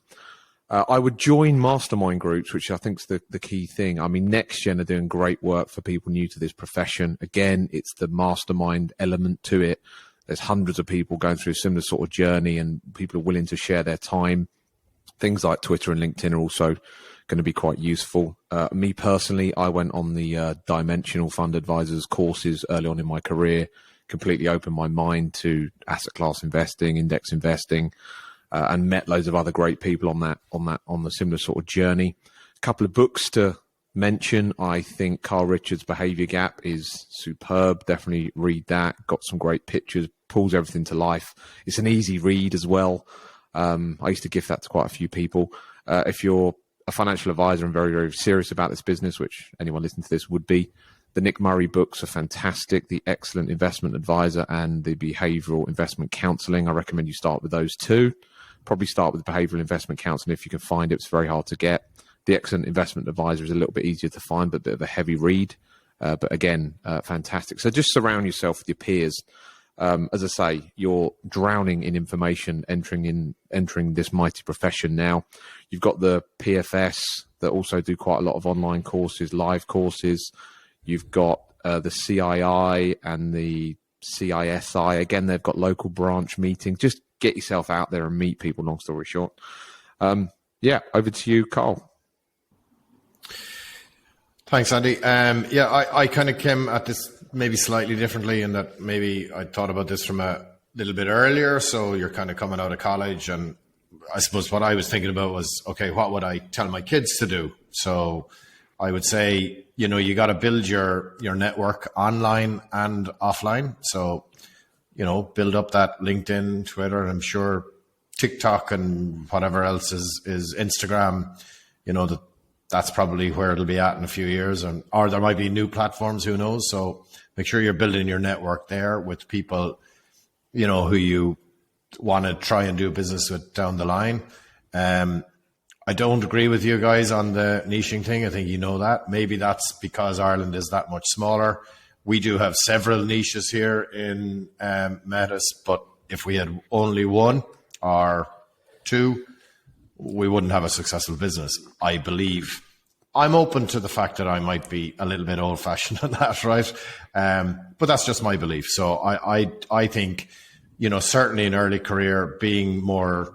I would join mastermind groups, which I think is the key thing. I mean, NextGen are doing great work for people new to this profession. Again, it's the mastermind element to it. There's hundreds of people going through a similar sort of journey, and people are willing to share their time. Things like Twitter and LinkedIn are also going to be quite useful. Me personally, I went on the Dimensional Fund Advisors courses early on in my career, completely opened my mind to asset class investing, index investing, and met loads of other great people on the similar sort of journey. A couple of books to mention. I think Carl Richards' Behavior Gap is superb. Definitely read that. Got some great pictures, pulls everything to life. It's an easy read as well. I used to give that to quite a few people. If you're a financial advisor and very, very serious about this business, which anyone listening to this would be, the Nick Murray books are fantastic. The Excellent Investment Advisor and the Behavioral Investment Counseling. I recommend you start with those two. Probably start with Behavioral Investment Counseling if you can find it. It's very hard to get. The Excellent Investment Advisor is a little bit easier to find, but a bit of a heavy read. But again, fantastic. So just surround yourself with your peers. As I say, you're drowning in information entering this mighty profession now. You've got the PFS that also do quite a lot of online courses, live courses. You've got the CII and the CISI. Again, they've got local branch meetings. Just get yourself out there and meet people, long story short. Over to you, Carl. Thanks, Andy. I kind of came at this maybe slightly differently in that maybe I thought about this from a little bit earlier. So you're kind of coming out of college, and I suppose what I was thinking about was, okay, what would I tell my kids to do? So I would say, you got to build your network online and offline. So, build up that LinkedIn, Twitter, and I'm sure TikTok and whatever else is Instagram, that's probably where it'll be at in a few years, or there might be new platforms, who knows? So make sure you're building your network there with people, who you want to try and do business with down the line. I don't agree with you guys on the niching thing. I think you know that. Maybe that's because Ireland is that much smaller. We do have several niches here in Metis, but if we had only one or two, we wouldn't have a successful business, I believe. I'm open to the fact that I might be a little bit old-fashioned on that, right? But that's just my belief. So I think, certainly in early career, being more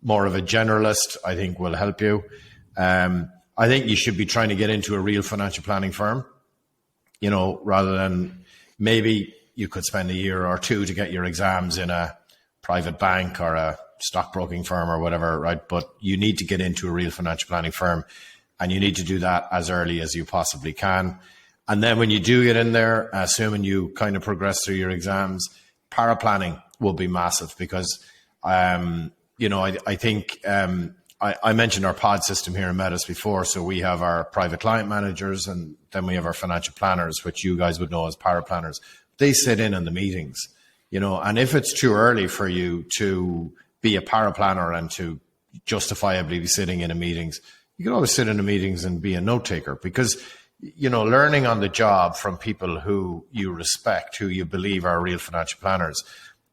of a generalist, I think will help you. I think you should be trying to get into a real financial planning firm, rather than maybe you could spend a year or two to get your exams in a private bank or a stockbroking firm or whatever, right? But you need to get into a real financial planning firm, and you need to do that as early as you possibly can. And then when you do get in there, assuming you kind of progress through your exams, paraplanning will be massive because, I think I mentioned our pod system here in Metis before. So we have our private client managers, and then we have our financial planners, which you guys would know as paraplanners. They sit in on the meetings, and if it's too early for you to be a paraplanner and to justifiably be sitting in the meetings, you can always sit in the meetings and be a note taker, because, learning on the job from people who you respect, who you believe are real financial planners,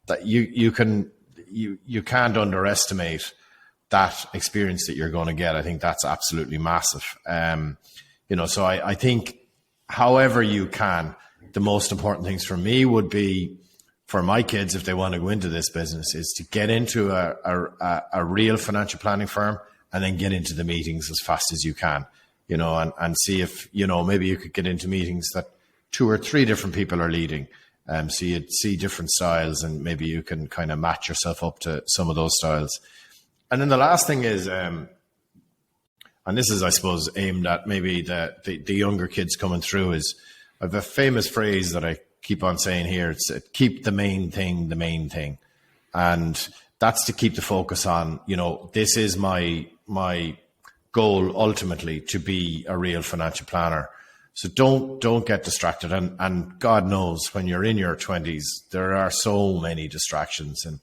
that you can't underestimate that experience that you're going to get. I think that's absolutely massive. So I think however you can, the most important things for me would be, for my kids, if they want to go into this business, is to get into a real financial planning firm and then get into the meetings as fast as you can, and see if, maybe you could get into meetings that 2 or 3 different people are leading. So you'd see different styles, and maybe you can kind of match yourself up to some of those styles. And then the last thing is, and this is, I suppose, aimed at maybe the younger kids coming through, is I have a famous phrase that I keep on saying here. It's keep the main thing the main thing. And that's to keep the focus on, this is my goal ultimately, to be a real financial planner. So don't get distracted. And God knows, when you're in your 20s, there are so many distractions. And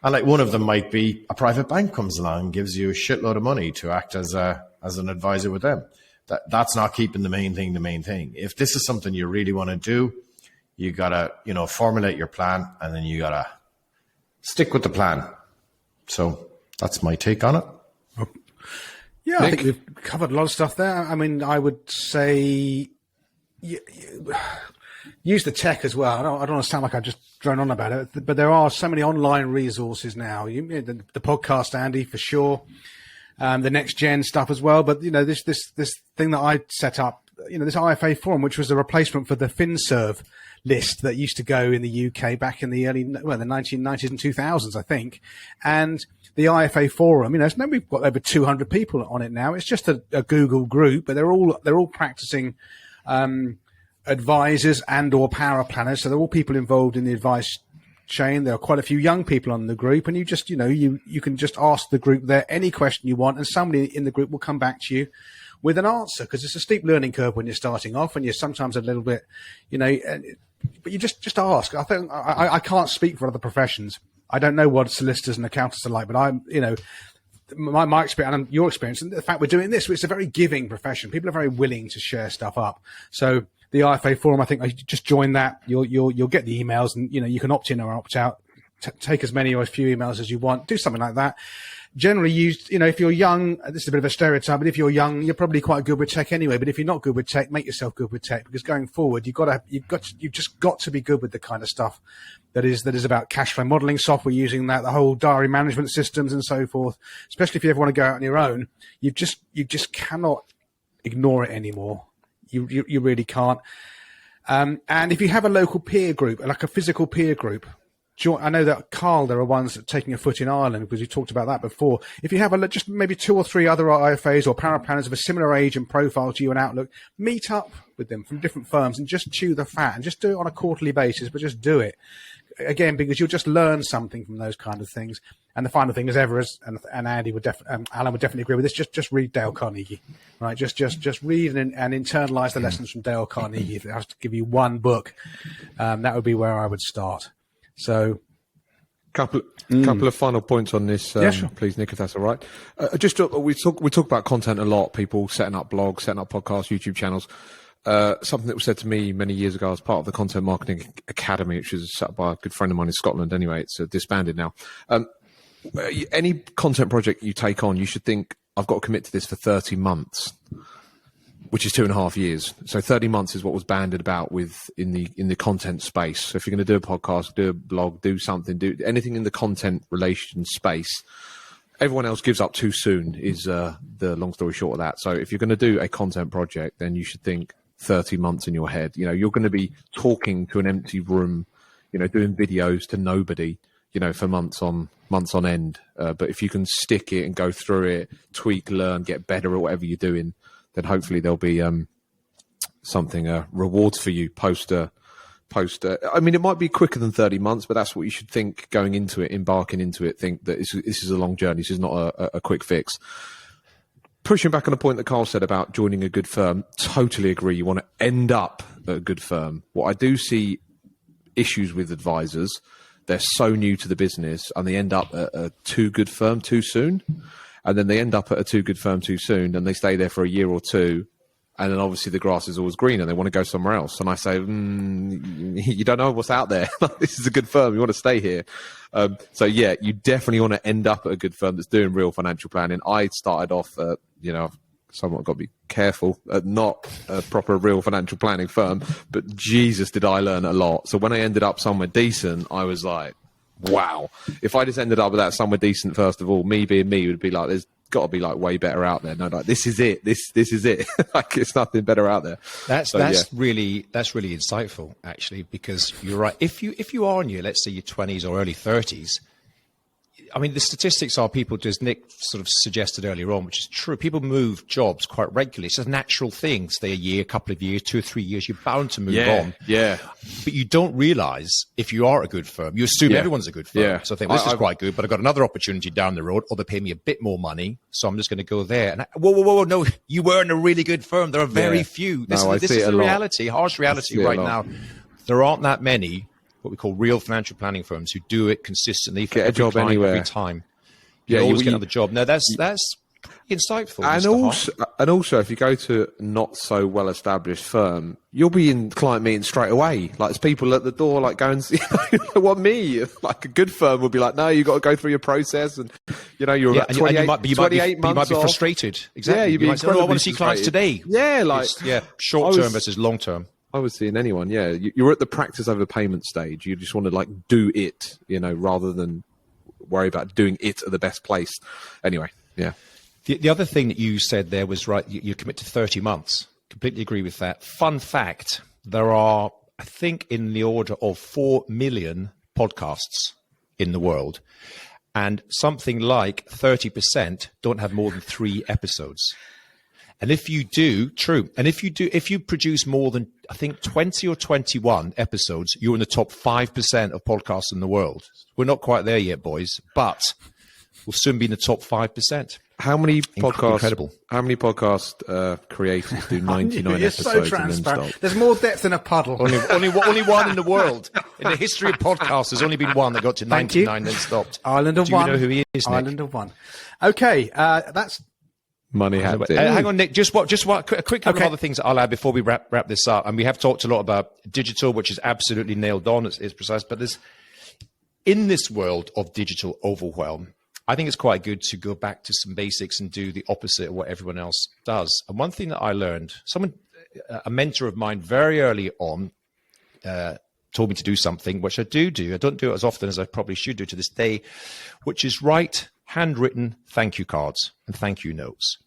like, one of them might be a private bank comes along and gives you a shitload of money to act as an advisor with them. That's not keeping the main thing the main thing. If this is something you really want to do, you gotta, formulate your plan, and then you gotta stick with the plan. So that's my take on it. Yeah, Nick? I think we've covered a lot of stuff there. I mean, I would say use the tech as well. I don't want to sound like I just drone on about it, but there are so many online resources now. The podcast, Andy, for sure. The next gen stuff as well. But, this thing that I set up, this IFA forum, which was a replacement for the FinServ list that used to go in the UK back in the the 1990s and 2000s, I think. And the IFA forum, we've got over 200 people on it now. It's just a Google group, but they're all practicing advisors and or power planners. So they're all people involved in the advice Shane. There are quite a few young people on the group, and you just, you can just ask the group there any question you want, and somebody in the group will come back to you with an answer, because it's a steep learning curve when you're starting off, and you're sometimes a little bit, but you just ask. I think I can't speak for other professions. I don't know what solicitors and accountants are like, but I'm, my experience and your experience, and the fact we're doing this, it's a very giving profession. People are very willing to share stuff up. So the IFA forum, I think I just join that. You'll get the emails, and you can opt in or opt out. Take as many or as few emails as you want. Do something like that. Generally, if you're young, this is a bit of a stereotype, but if you're young, you're probably quite good with tech anyway. But if you're not good with tech, make yourself good with tech, because going forward, you've just got to be good with the kind of stuff that is about cash flow modeling software, using that, the whole diary management systems and so forth. Especially if you ever want to go out on your own, you just cannot ignore it anymore. You really can't. And if you have a local peer group, like a physical peer group, I know that Carl, there are ones that are taking a foot in Ireland, because we talked about that before. If you have just maybe 2 or 3 other IFAs or paraplanners of a similar age and profile to you and outlook, meet up with them from different firms and just chew the fat, and just do it on a quarterly basis, but just do it. Again, because you'll just learn something from those kind of things. And the final thing is, and Andy would Alan would definitely agree with this, just read Dale Carnegie, right? Just read and internalize the lessons from Dale Carnegie. If it has to give you one book, that would be where I would start. So, couple of final points on this, yeah, sure. Please, Nick, if that's all right. We talk about content a lot. People setting up blogs, setting up podcasts, YouTube channels. Something that was said to me many years ago as part of the Content Marketing Academy, which was set up by a good friend of mine in Scotland. Anyway, it's disbanded now. Any content project you take on, you should think, I've got to commit to this for 30 months. Which is 2.5 years. So 30 months is what was banded about in the content space. So if you're going to do a podcast, do a blog, do something, do anything in the content relation space, everyone else gives up too soon is the long story short of that. So if you're going to do a content project, then you should think 30 months in your head. You're going to be talking to an empty room, doing videos to nobody, for months on end. But if you can stick it and go through it, tweak, learn, get better at whatever you're doing, then hopefully there'll be something rewards for you post. I mean, it might be quicker than 30 months, but that's what you should think going into it, embarking into it. Think that this is a long journey. This is not a quick fix. Pushing back on a point that Carl said about joining a good firm, totally agree. You want to end up at a good firm. What I do see issues with advisors, they're so new to the business and they end up at a too good firm too soon. And then they end up at a too good firm too soon, and they stay there for a year or two, and then obviously the grass is always greener. They want to go somewhere else. And I say, you don't know what's out there. This is a good firm. You want to stay here. So yeah, you definitely want to end up at a good firm that's doing real financial planning. I started off, somewhat got to be careful, not a proper real financial planning firm, but Jesus, did I learn a lot. So when I ended up somewhere decent, I was like, wow. If I just ended up with that somewhere decent, first of all, me being me would be like, there's got to be like way better out there. No, like this is it. This is it. Like it's nothing better out there. That's really insightful, actually, because you're right. If you are in your, let's say your 20s or early 30s, I mean, the statistics are people, as Nick sort of suggested earlier on, which is true. People move jobs quite regularly. It's a natural thing. Stay a year, a couple of years, 2 or 3 years. You're bound to move on. Yeah. But you don't realize if you are a good firm, you assume everyone's a good firm. Yeah. So I think this is quite good, but I've got another opportunity down the road, or they pay me a bit more money, so I'm just going to go there. And whoa, no, you were in a really good firm. There are very few. This is the reality, harsh reality right now. There aren't that many what we call real financial planning firms who do it consistently for get a job anywhere every time. You always get another job. No, that's insightful. And also, if you go to a not so well established firm, you'll be in client meetings straight away. Like there's people at the door, like going, "What me?" Like a good firm would be like, "No, you got to go through your process," and you're at 28 months. You might be frustrated. Exactly. Yeah, you might say, "Oh, I want to see clients today." Yeah, short term versus long term. I was seeing anyone. Yeah, you're at the practice over payment stage. You just want to like do it, rather than worry about doing it at the best place. Anyway, yeah. The other thing that you said there was right. You commit to 30 months. Completely agree with that. Fun fact: there are, I think, in the order of 4 million podcasts in the world, and something like 30% don't have more than 3 episodes. And if you do, if you produce more than, I think, 20 or 21 episodes, you're in the top 5% of podcasts in the world. We're not quite there yet, boys, but we'll soon be in the top 5%. How many podcasts? Incredible. How many podcast creators do 99 You're episodes so and then transparent. stop? There's more depth in a puddle. Only one in the world. In the history of podcasts, there's only been one that got to 99 and then stopped. Island of Do One. you know who he is, Nick? Island of One. Okay, that's Money had it. Hang on, Nick. Just a quick couple of other things that I'll add before we wrap this up. And we have talked a lot about digital, which is absolutely nailed on. It's precise. But in this world of digital overwhelm, I think it's quite good to go back to some basics and do the opposite of what everyone else does. And one thing that I learned, a mentor of mine very early on told me to do something, which I do. I don't do it as often as I probably should do to this day, which is write handwritten thank you cards and thank you notes.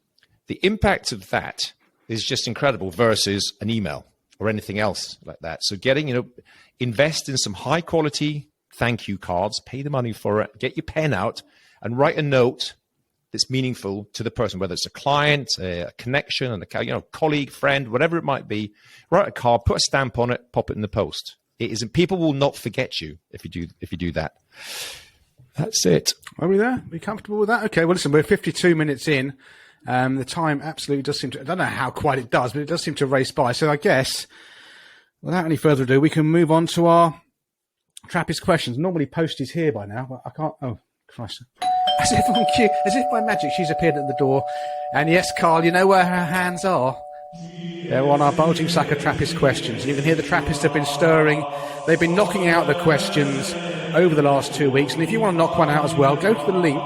The impact of that is just incredible versus an email or anything else like that. So invest in some high quality thank you cards, pay the money for it, get your pen out and write a note that's meaningful to the person, whether it's a client, a connection, a colleague, friend, whatever it might be. Write a card, put a stamp on it, pop it in the post. People will not forget you if you do that. That's it. Are we there? Are we comfortable with that? Okay, well, listen, we're 52 minutes in. The time absolutely does seem to, I don't know how quite it does, but it does seem to race by. So I guess, without any further ado, we can move on to our Trappist questions. Normally Post is here by now, but I can't. Oh, Christ. As if on cue, as if by magic, she's appeared at the door. And yes, Carl, you know where her hands are? They're on our bulging sack of Trappist questions. And you can hear the Trappists have been stirring. They've been knocking out the questions over the last 2 weeks. And if you want to knock one out as well, go to the link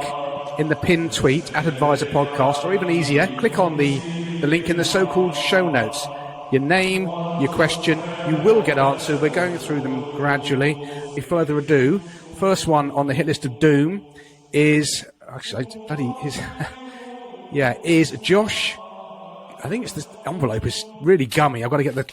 in the pinned tweet at Advisor Podcast, or even easier, click on the link in the so-called show notes. Your name, your question, you will get answered. We're going through them gradually. Without further ado, first one on the hit list of doom is is Josh. I think it's this envelope is really gummy. I've got to get the.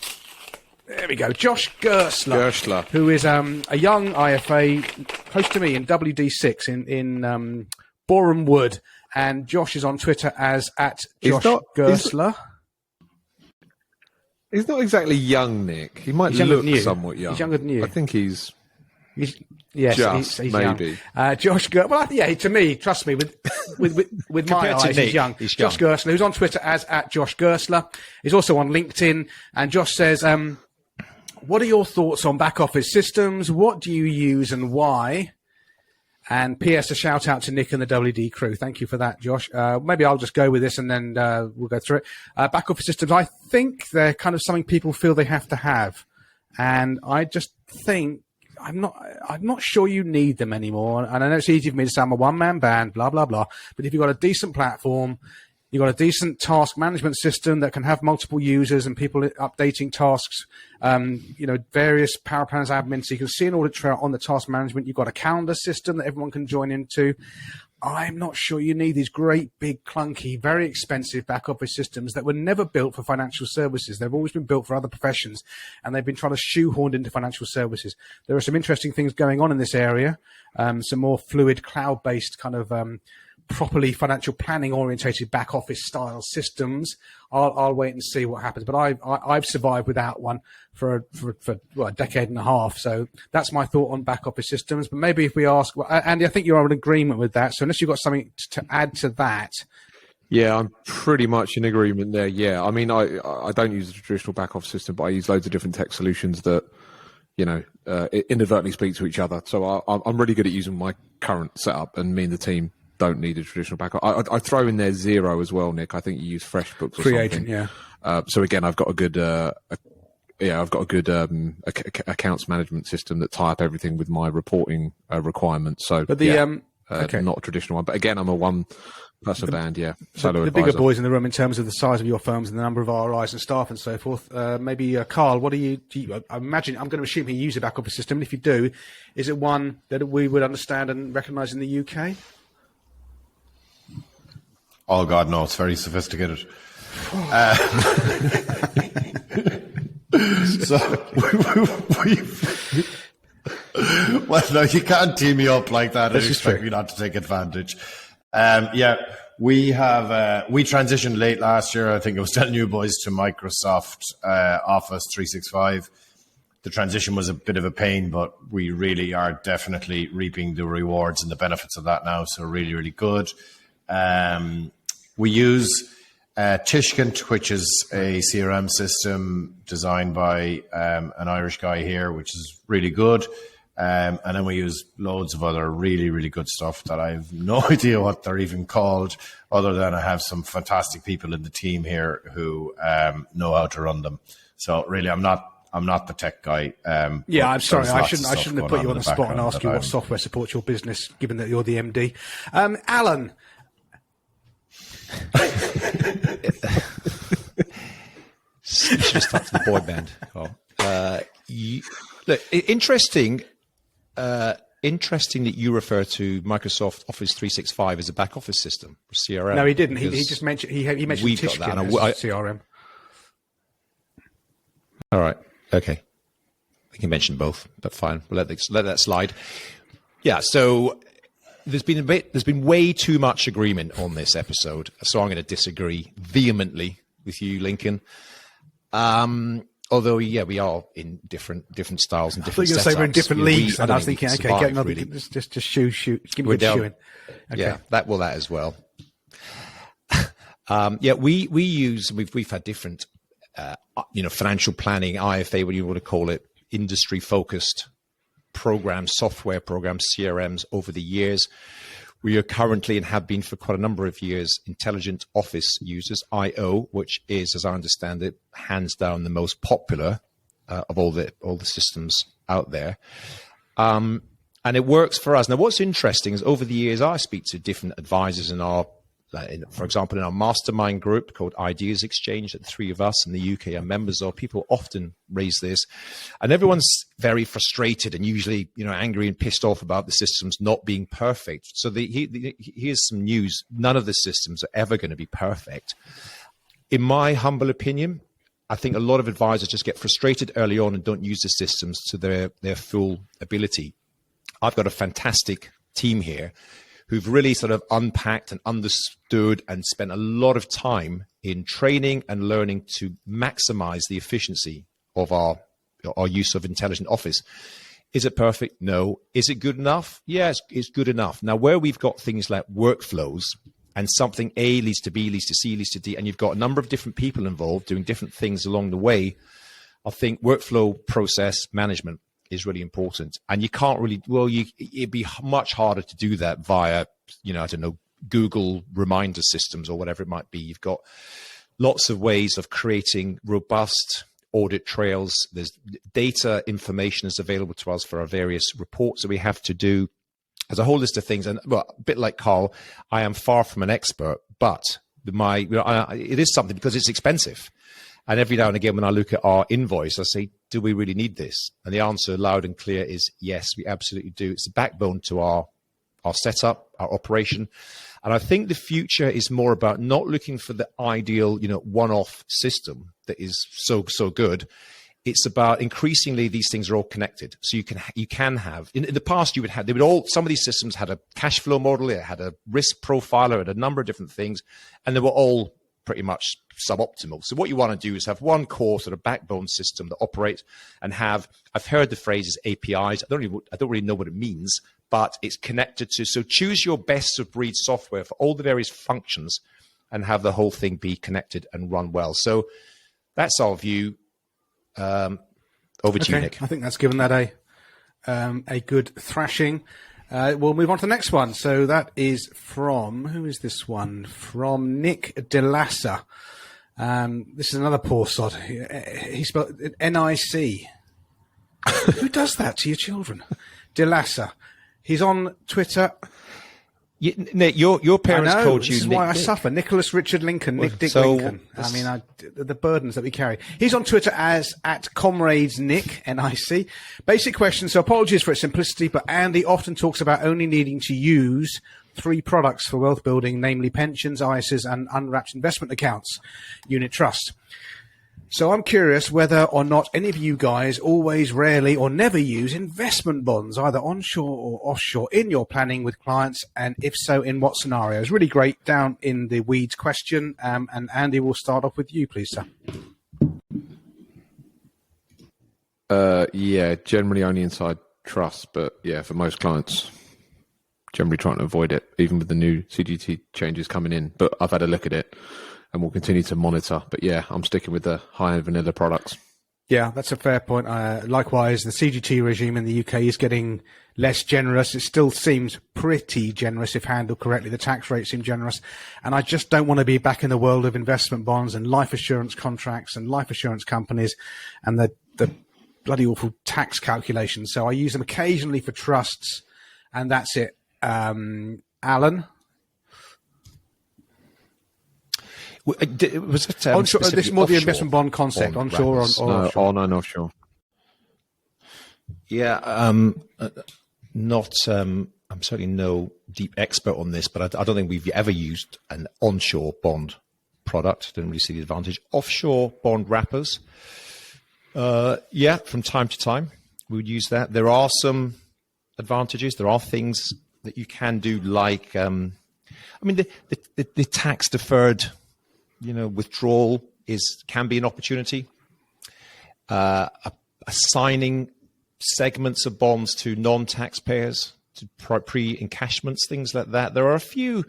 There we go. Josh Gersler. Who is a young IFA close to me in WD6 in Boreham Wood, and Josh is on Twitter as @JoshGersler. He's not exactly young, Nick. He might look somewhat young. He's younger than you. I think he's he's maybe young. Josh Gersler. Well, yeah, to me, trust me, with my eyes, he's young. Josh Gersler, who's on Twitter as @JoshGersler. He's also on LinkedIn. And Josh says, what are your thoughts on back office systems? What do you use and why? And P.S. a shout out to Nick and the WD crew. Thank you for that, Josh. Maybe I'll just go with this and then we'll go through it. Back office systems, I think they're kind of something people feel they have to have. And I just think I'm not sure you need them anymore. And I know it's easy for me to say I'm a one-man band, blah, blah, blah. But if you've got a decent platform, you've got a decent task management system that can have multiple users and people updating tasks, various power planners, admin, so you can see an audit trail on the task management. You've got a calendar system that everyone can join into. I'm not sure you need these great, big, clunky, very expensive back office systems that were never built for financial services. They've always been built for other professions, and they've been trying to shoehorn into financial services. There are some interesting things going on in this area, some more fluid, cloud-based kind of properly financial planning orientated back office style systems. I'll wait and see what happens, but I've survived without one for a decade and a half. So that's my thought on back office systems. But maybe if we ask, Andy, I think you are in agreement with that. So unless you've got something to add to that. Yeah, I'm pretty much in agreement there. Yeah, I mean, I don't use a traditional back office system, but I use loads of different tech solutions that, inadvertently speak to each other. So I'm really good at using my current setup, and me and the team don't need a traditional backup. I throw in there Zero as well, Nick. I think you use FreshBooks or Free something. Agent, yeah. So again, I've got a good accounts management system that tie up everything with my reporting requirements. So, but not a traditional one. But again, I'm a one-person band. Yeah, the bigger boys in the room in terms of the size of your firms and the number of RIs and staff and so forth. Maybe Carl, what do you? I imagine I'm going to assume you use a back office system. And if you do, is it one that we would understand and recognise in the UK? Oh, God, no, it's very sophisticated. Well, no, you can't team me up like that and expect me not to take advantage. we transitioned late last year. I think I was telling you boys to Microsoft Office 365. The transition was a bit of a pain, but we really are definitely reaping the rewards and the benefits of that now. So really, really good. We use Tishkent, which is a CRM system designed by an Irish guy here, which is really good. And then we use loads of other really, really good stuff that I have no idea what they're even called, other than I have some fantastic people in the team here who know how to run them. So really, I'm not the tech guy. Yeah, I'm sorry. I shouldn't have put you on the spot and asked you what software supports your business, given that you're the MD. Alan. You should have started the boy band. Look, interesting that you refer to Microsoft Office 365 as a back office system, CRM. No, he didn't. He just mentioned he mentioned Tishkent as CRM. All right. Okay. I think he mentioned both, but fine. We'll let that slide. Yeah. So there's been way too much agreement on this episode, so I'm going to disagree vehemently with you, Lincoln. Although, yeah, we are in different styles and different setups. I thought you were going to say we're in different leagues, and I was thinking, okay, get another, really. just shoot. Give me a good shoeing. Okay. Yeah, that as well. Yeah, we've had different, financial planning, IFA, what you want to call it, industry-focused programs, software programs, CRMs over the years. We are currently and have been for quite a number of years Intelligent Office users, IO, which is, as I understand it, hands down the most popular of all the systems out there. And it works for us. Now, what's interesting is over the years, I speak to different advisors for example, in our mastermind group called Ideas Exchange, that the three of us in the UK are members of. People often raise this, and everyone's very frustrated and usually, angry and pissed off about the systems not being perfect. So here's some news: none of the systems are ever going to be perfect. In my humble opinion, I think a lot of advisors just get frustrated early on and don't use the systems to their full ability. I've got a fantastic team here who've really sort of unpacked and understood and spent a lot of time in training and learning to maximize the efficiency of our use of Intelligent Office. Is it perfect? No. Is it good enough? Yes, it's good enough. Now, where we've got things like workflows and something A leads to B, leads to C, leads to D, and you've got a number of different people involved doing different things along the way, I think workflow process management is really important. And you can't really, it'd be much harder to do that via, Google reminder systems or whatever it might be. You've got lots of ways of creating robust audit trails. There's data information is available to us for our various reports that we have to do. There's a whole list of things. And a bit like Carl, I am far from an expert, but it is something because it's expensive. And every now and again, when I look at our invoice, I say, do we really need this? And the answer loud and clear is yes, we absolutely do. It's the backbone to our setup, our operation. And I think the future is more about not looking for the ideal, one-off system that is so good. It's about increasingly these things are all connected. So you can have, in the past some of these systems had a cash flow model, it had a risk profiler, it had a number of different things, and they were all pretty much suboptimal. So what you want to do is have one core sort of backbone system that operates and I've heard the phrases APIs. I don't really know what it means, but it's connected to, so choose your best of breed software for all the various functions and have the whole thing be connected and run well. So that's our view. Over to you, Nick. I think that's given that a good thrashing. We'll move on to the next one. So that is who is this one? From Nick Delassa. This is another poor sod. He spelled NIC. Who does that to your children? Delassa. He's on Twitter. Nick, your parents called you This is Nick. why I suffer. Nicholas Richard Lincoln, Nick Dick Lincoln. I mean, the burdens that we carry. He's on Twitter as @Comrades Nick, NIC. Basic question. So apologies for its simplicity, but Andy often talks about only needing to use 3 products for wealth building, namely pensions, ISAs, and unwrapped investment accounts, unit trust. So I'm curious whether or not any of you guys always, rarely, or never use investment bonds, either onshore or offshore, in your planning with clients, and if so, in what scenarios? Really great down in the weeds question. And Andy, we'll start off with you, please, sir. Yeah, generally only inside trust, but yeah, for most clients, generally trying to avoid it, even with the new CGT changes coming in. But I've had a look at it, and we'll continue to monitor. But yeah, I'm sticking with the high-end vanilla products. Yeah, that's a fair point. Likewise, the CGT regime in the UK is getting less generous. It still seems pretty generous if handled correctly. The tax rates seem generous. And I just don't want to be back in the world of investment bonds and life assurance contracts and life assurance companies and the bloody awful tax calculations. So I use them occasionally for trusts, and that's it. Alan? Was it onshore, this is more the offshore investment bond concept, onshore or offshore? On and offshore. Yeah, not. I'm certainly no deep expert on this, but I don't think we've ever used an onshore bond product. Didn't really see the advantage. Offshore bond wrappers. Yeah, from time to time we would use that. There are some advantages. There are things that you can do, like the tax deferred, withdrawal can be an opportunity. Assigning segments of bonds to non-taxpayers, to pre-encashments, things like that. There are a few.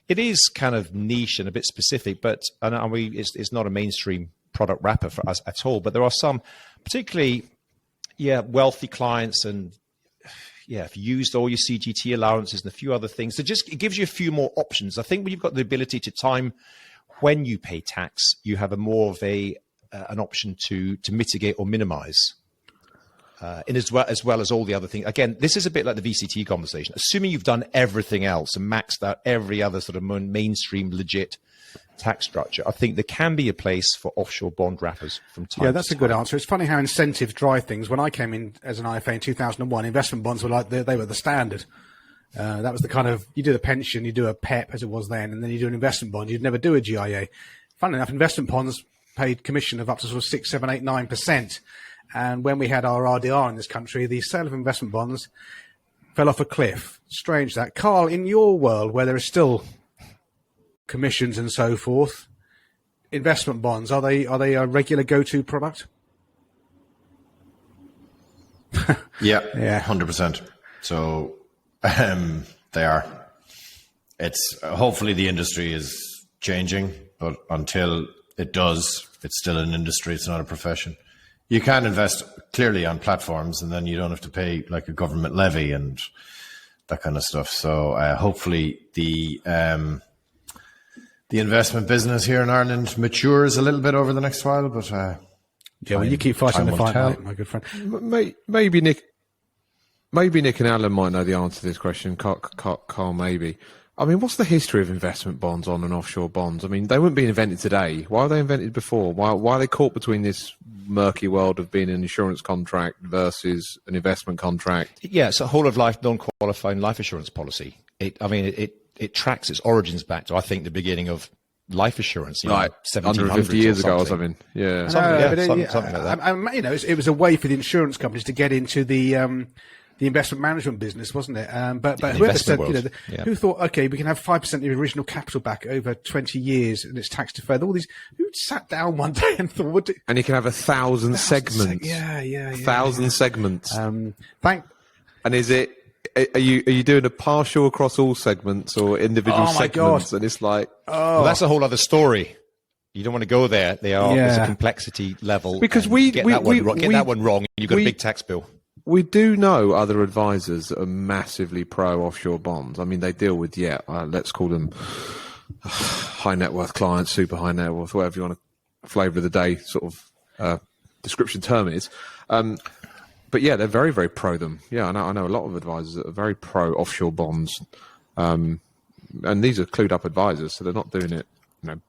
It is kind of niche and a bit specific, but it's not a mainstream product wrapper for us at all. But there are some, particularly, wealthy clients, and if you used all your CGT allowances and a few other things, it gives you a few more options. I think when you've got the ability to time when you pay tax, you have more of an option to mitigate or minimize. And as well as all the other things. Again, this is a bit like the VCT conversation. Assuming you've done everything else and maxed out every other sort of mainstream legit tax structure, I think there can be a place for offshore bond wrappers from time to time. Yeah, that's a good answer. It's funny how incentives drive things. When I came in as an IFA in 2001, investment bonds were like, they were the standard. That was the kind of, you do the pension, you do a PEP as it was then, and then you do an investment bond. You'd never do a GIA. Funnily enough, investment bonds paid commission of up to sort of 6, 7, 8, 9%. And when we had our RDR in this country, the sale of investment bonds fell off a cliff. Strange that. Carl, in your world, where there is still commissions and so forth, investment bonds, are they a regular go-to product? Yeah, 100%. So they are. It's hopefully the industry is changing, but until it does, it's still an industry. It's not a profession. You can invest clearly on platforms, and then you don't have to pay like a government levy and that kind of stuff. So hopefully the investment business here in Ireland matures a little bit over the next while. But well, you keep fighting the fight, my good friend. Maybe Nick and Alan might know the answer to this question. Carl, maybe. I mean, what's the history of investment bonds on and offshore bonds? I mean, they wouldn't be invented today. Why were they invented before? Why are they caught between this murky world of being an insurance contract versus an investment contract? Yeah, it's a whole of life non-qualifying life assurance policy. It tracks its origins back to, I think, the beginning of life assurance, like 150 years ago or something. Yeah, something like that. It was a way for the insurance companies to get into the investment management business, wasn't it? But whoever said, who thought, okay, we can have 5% of the original capital back over 20 years and it's tax deferred. All these, who sat down one day and thought, and you can have 1,000 segments. Yeah. 1,000 segments. And is it? Are you doing a partial across all segments or individual segments? And it's like, well, that's a whole other story. You don't want to go there. There's a complexity level. Because get that one wrong, and you've got a big tax bill. We do know other advisors that are massively pro offshore bonds. I mean, they deal with, let's call them high net worth clients, super high net worth, whatever you want to flavour of the day sort of description term is. But yeah, they're very, very pro them. Yeah, I know a lot of advisors that are very pro offshore bonds. And these are clued up advisors, so they're not doing it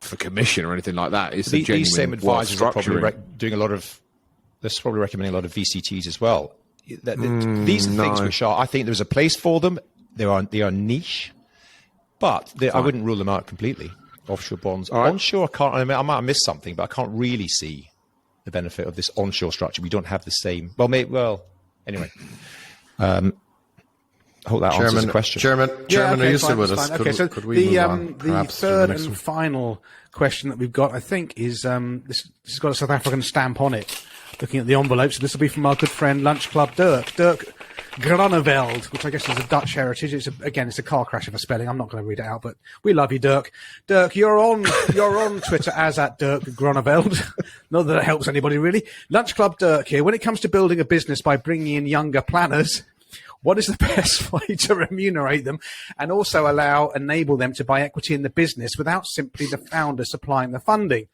for commission or anything like that. It's these same advisors are probably doing a lot of, they're probably recommending a lot of VCTs as well. These are things which I think there's a place for them. They are niche, but I wouldn't rule them out completely. Offshore bonds, onshore, I might have missed something, but I can't really see the benefit of this onshore structure. We don't have the same. Anyway. I hope that answers the question. Chairman, are you still with us? Okay, so could we move on, the third and final question that we've got, I think, is this has got a South African stamp on it. Looking at the envelopes, this will be from our good friend Lunch Club Dirk Groneveld, which I guess is a Dutch heritage. It's a car crash of a spelling. I'm not going to read it out, but we love you, Dirk. Dirk, you're on Twitter as at Dirk Groneveld. Not that it helps anybody really. Lunch Club Dirk here. When it comes to building a business by bringing in younger planners, what is the best way to remunerate them and also enable them to buy equity in the business without simply the founder supplying the funding?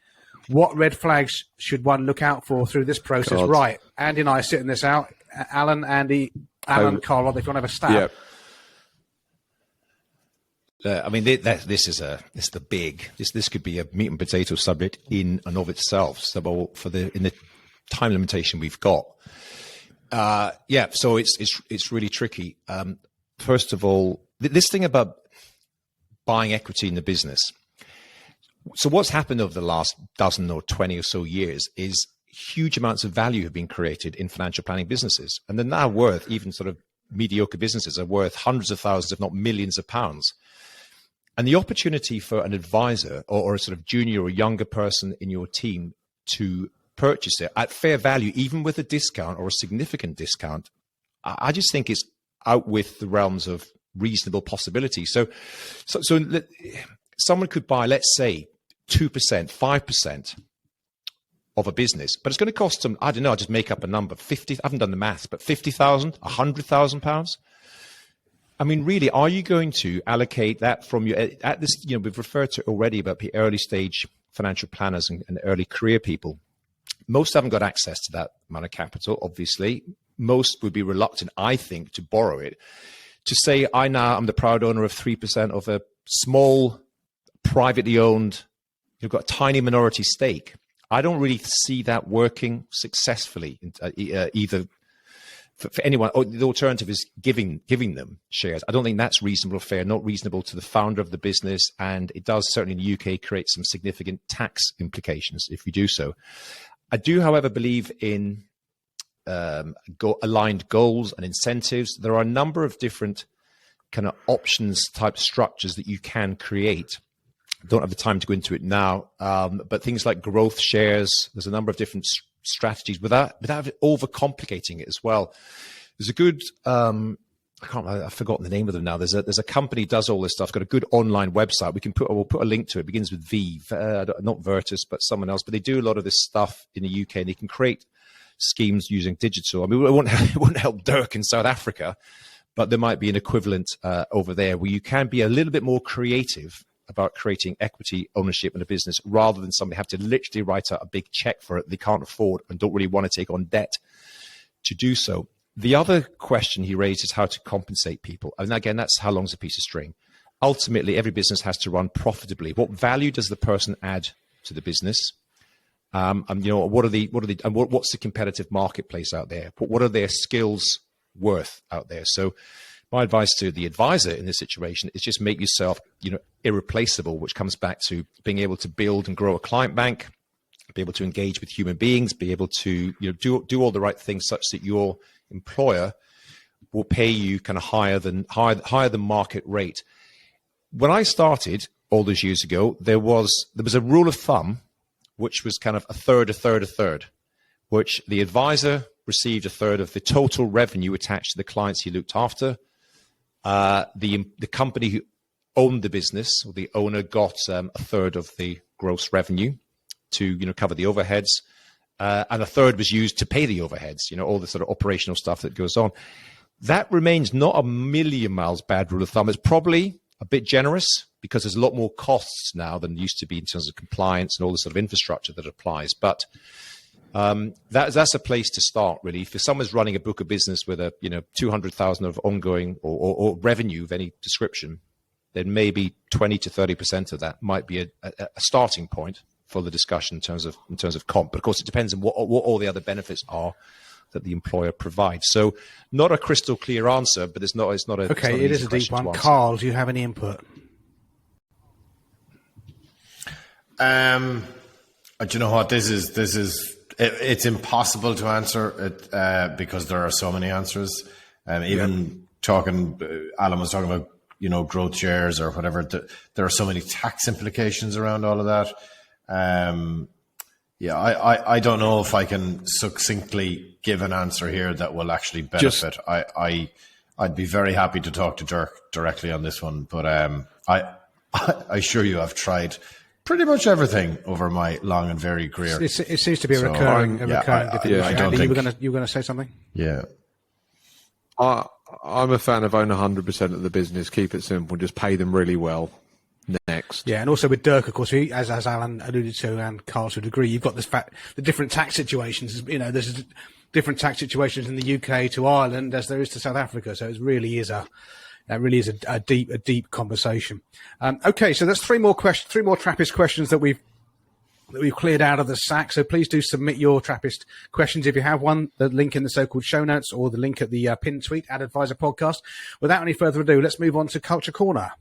What red flags should one look out for through this process? God. Right. Andy and I are sitting this out. Alan, Carl, they've gone to have a stab. Yeah. This could be a meat and potato subject in and of itself. So in the time limitation we've got. So it's really tricky. First of all, this thing about buying equity in the business. So what's happened over the last dozen or 20 or so years is huge amounts of value have been created in financial planning businesses. And they're now worth, even sort of mediocre businesses are worth hundreds of thousands, if not millions of pounds. And the opportunity for an advisor or a sort of junior or younger person in your team to purchase it at fair value, even with a discount or a significant discount, I just think it's out with the realms of reasonable possibility. So someone could buy, let's say, 2%, 5% of a business, but it's going to cost them, I don't know, I'll just make up a number, 50, I haven't done the maths, but 50,000, 100,000 pounds. I mean, really, are you going to allocate that from your, at this, we've referred to already about the early stage financial planners and early career people. Most haven't got access to that amount of capital, obviously. Most would be reluctant, I think, to borrow it. To say, I'm the proud owner of 3% of a small, privately owned, you've got a tiny minority stake. I don't really see that working successfully, either for anyone. Or the alternative is giving them shares. I don't think that's reasonable or fair, not reasonable to the founder of the business. And it does certainly in the UK create some significant tax implications if we do so. I do, however, believe in aligned goals and incentives. There are a number of different kind of options type structures that you can create. Don't have the time to go into it now, but things like growth shares, there's a number of different strategies without overcomplicating it as well. There's a good, I've forgotten the name of them now. There's a company does all this stuff, got a good online website. We'll put a link to it. It begins with V, not Virtus, but someone else. But they do a lot of this stuff in the UK, and they can create schemes using digital. I mean, it won't help Dirk in South Africa, but there might be an equivalent over there where you can be a little bit more creative about creating equity ownership in a business rather than somebody have to literally write out a big check for it they can't afford and don't really want to take on debt to do so. The other question he raised is how to compensate people. And again, that's how long's a piece of string. Ultimately, every business has to run profitably. What value does the person add to the business? And what's the competitive marketplace out there? What are their skills worth out there? So my advice to the advisor in this situation is just make yourself, irreplaceable, which comes back to being able to build and grow a client bank, be able to engage with human beings, be able to do all the right things such that your employer will pay you kind of higher than market rate. When I started all those years ago, there was a rule of thumb, which was kind of a third, which the advisor received a third of the total revenue attached to the clients he looked after. The company who owned the business, or the owner, got a third of the gross revenue to cover the overheads, and a third was used to pay the overheads. All the sort of operational stuff that goes on. That remains not a million miles bad rule of thumb. It's probably a bit generous because there's a lot more costs now than used to be in terms of compliance and all the sort of infrastructure that applies. But that's a place to start, really. If someone's running a book of business with a 200,000 of ongoing or revenue of any description, then maybe 20 to 30% of that might be a starting point for the discussion in terms of comp. But of course, it depends on what all the other benefits are that the employer provides. So, not a crystal clear answer, but it's not a okay. It is a deep one. Carl, do you have any input? Do you know what this is? It's impossible to answer it because there are so many answers. Alan was talking about, growth shares or whatever. There are so many tax implications around all of that. I don't know if I can succinctly give an answer here that will actually benefit. I'd be very happy to talk to Dirk directly on this one, but I assure you I've tried pretty much everything over my long and varied career. It seems to be a recurring difficulty. I don't think you were going to say something? Yeah. I'm a fan of own 100% of the business, keep it simple, just pay them really well. Next. Yeah, and also with Dirk, of course, as Alan alluded to, and Carl to a degree, you've got the different tax situations. There's different tax situations in the UK to Ireland as there is to South Africa. So it really is a deep conversation. Okay, so that's three more Trappist questions that we've cleared out of the sack. So please do submit your Trappist questions if you have one. The link in the so-called show notes or the link at the pinned tweet at Advisor Podcast. Without any further ado, let's move on to Culture Corner.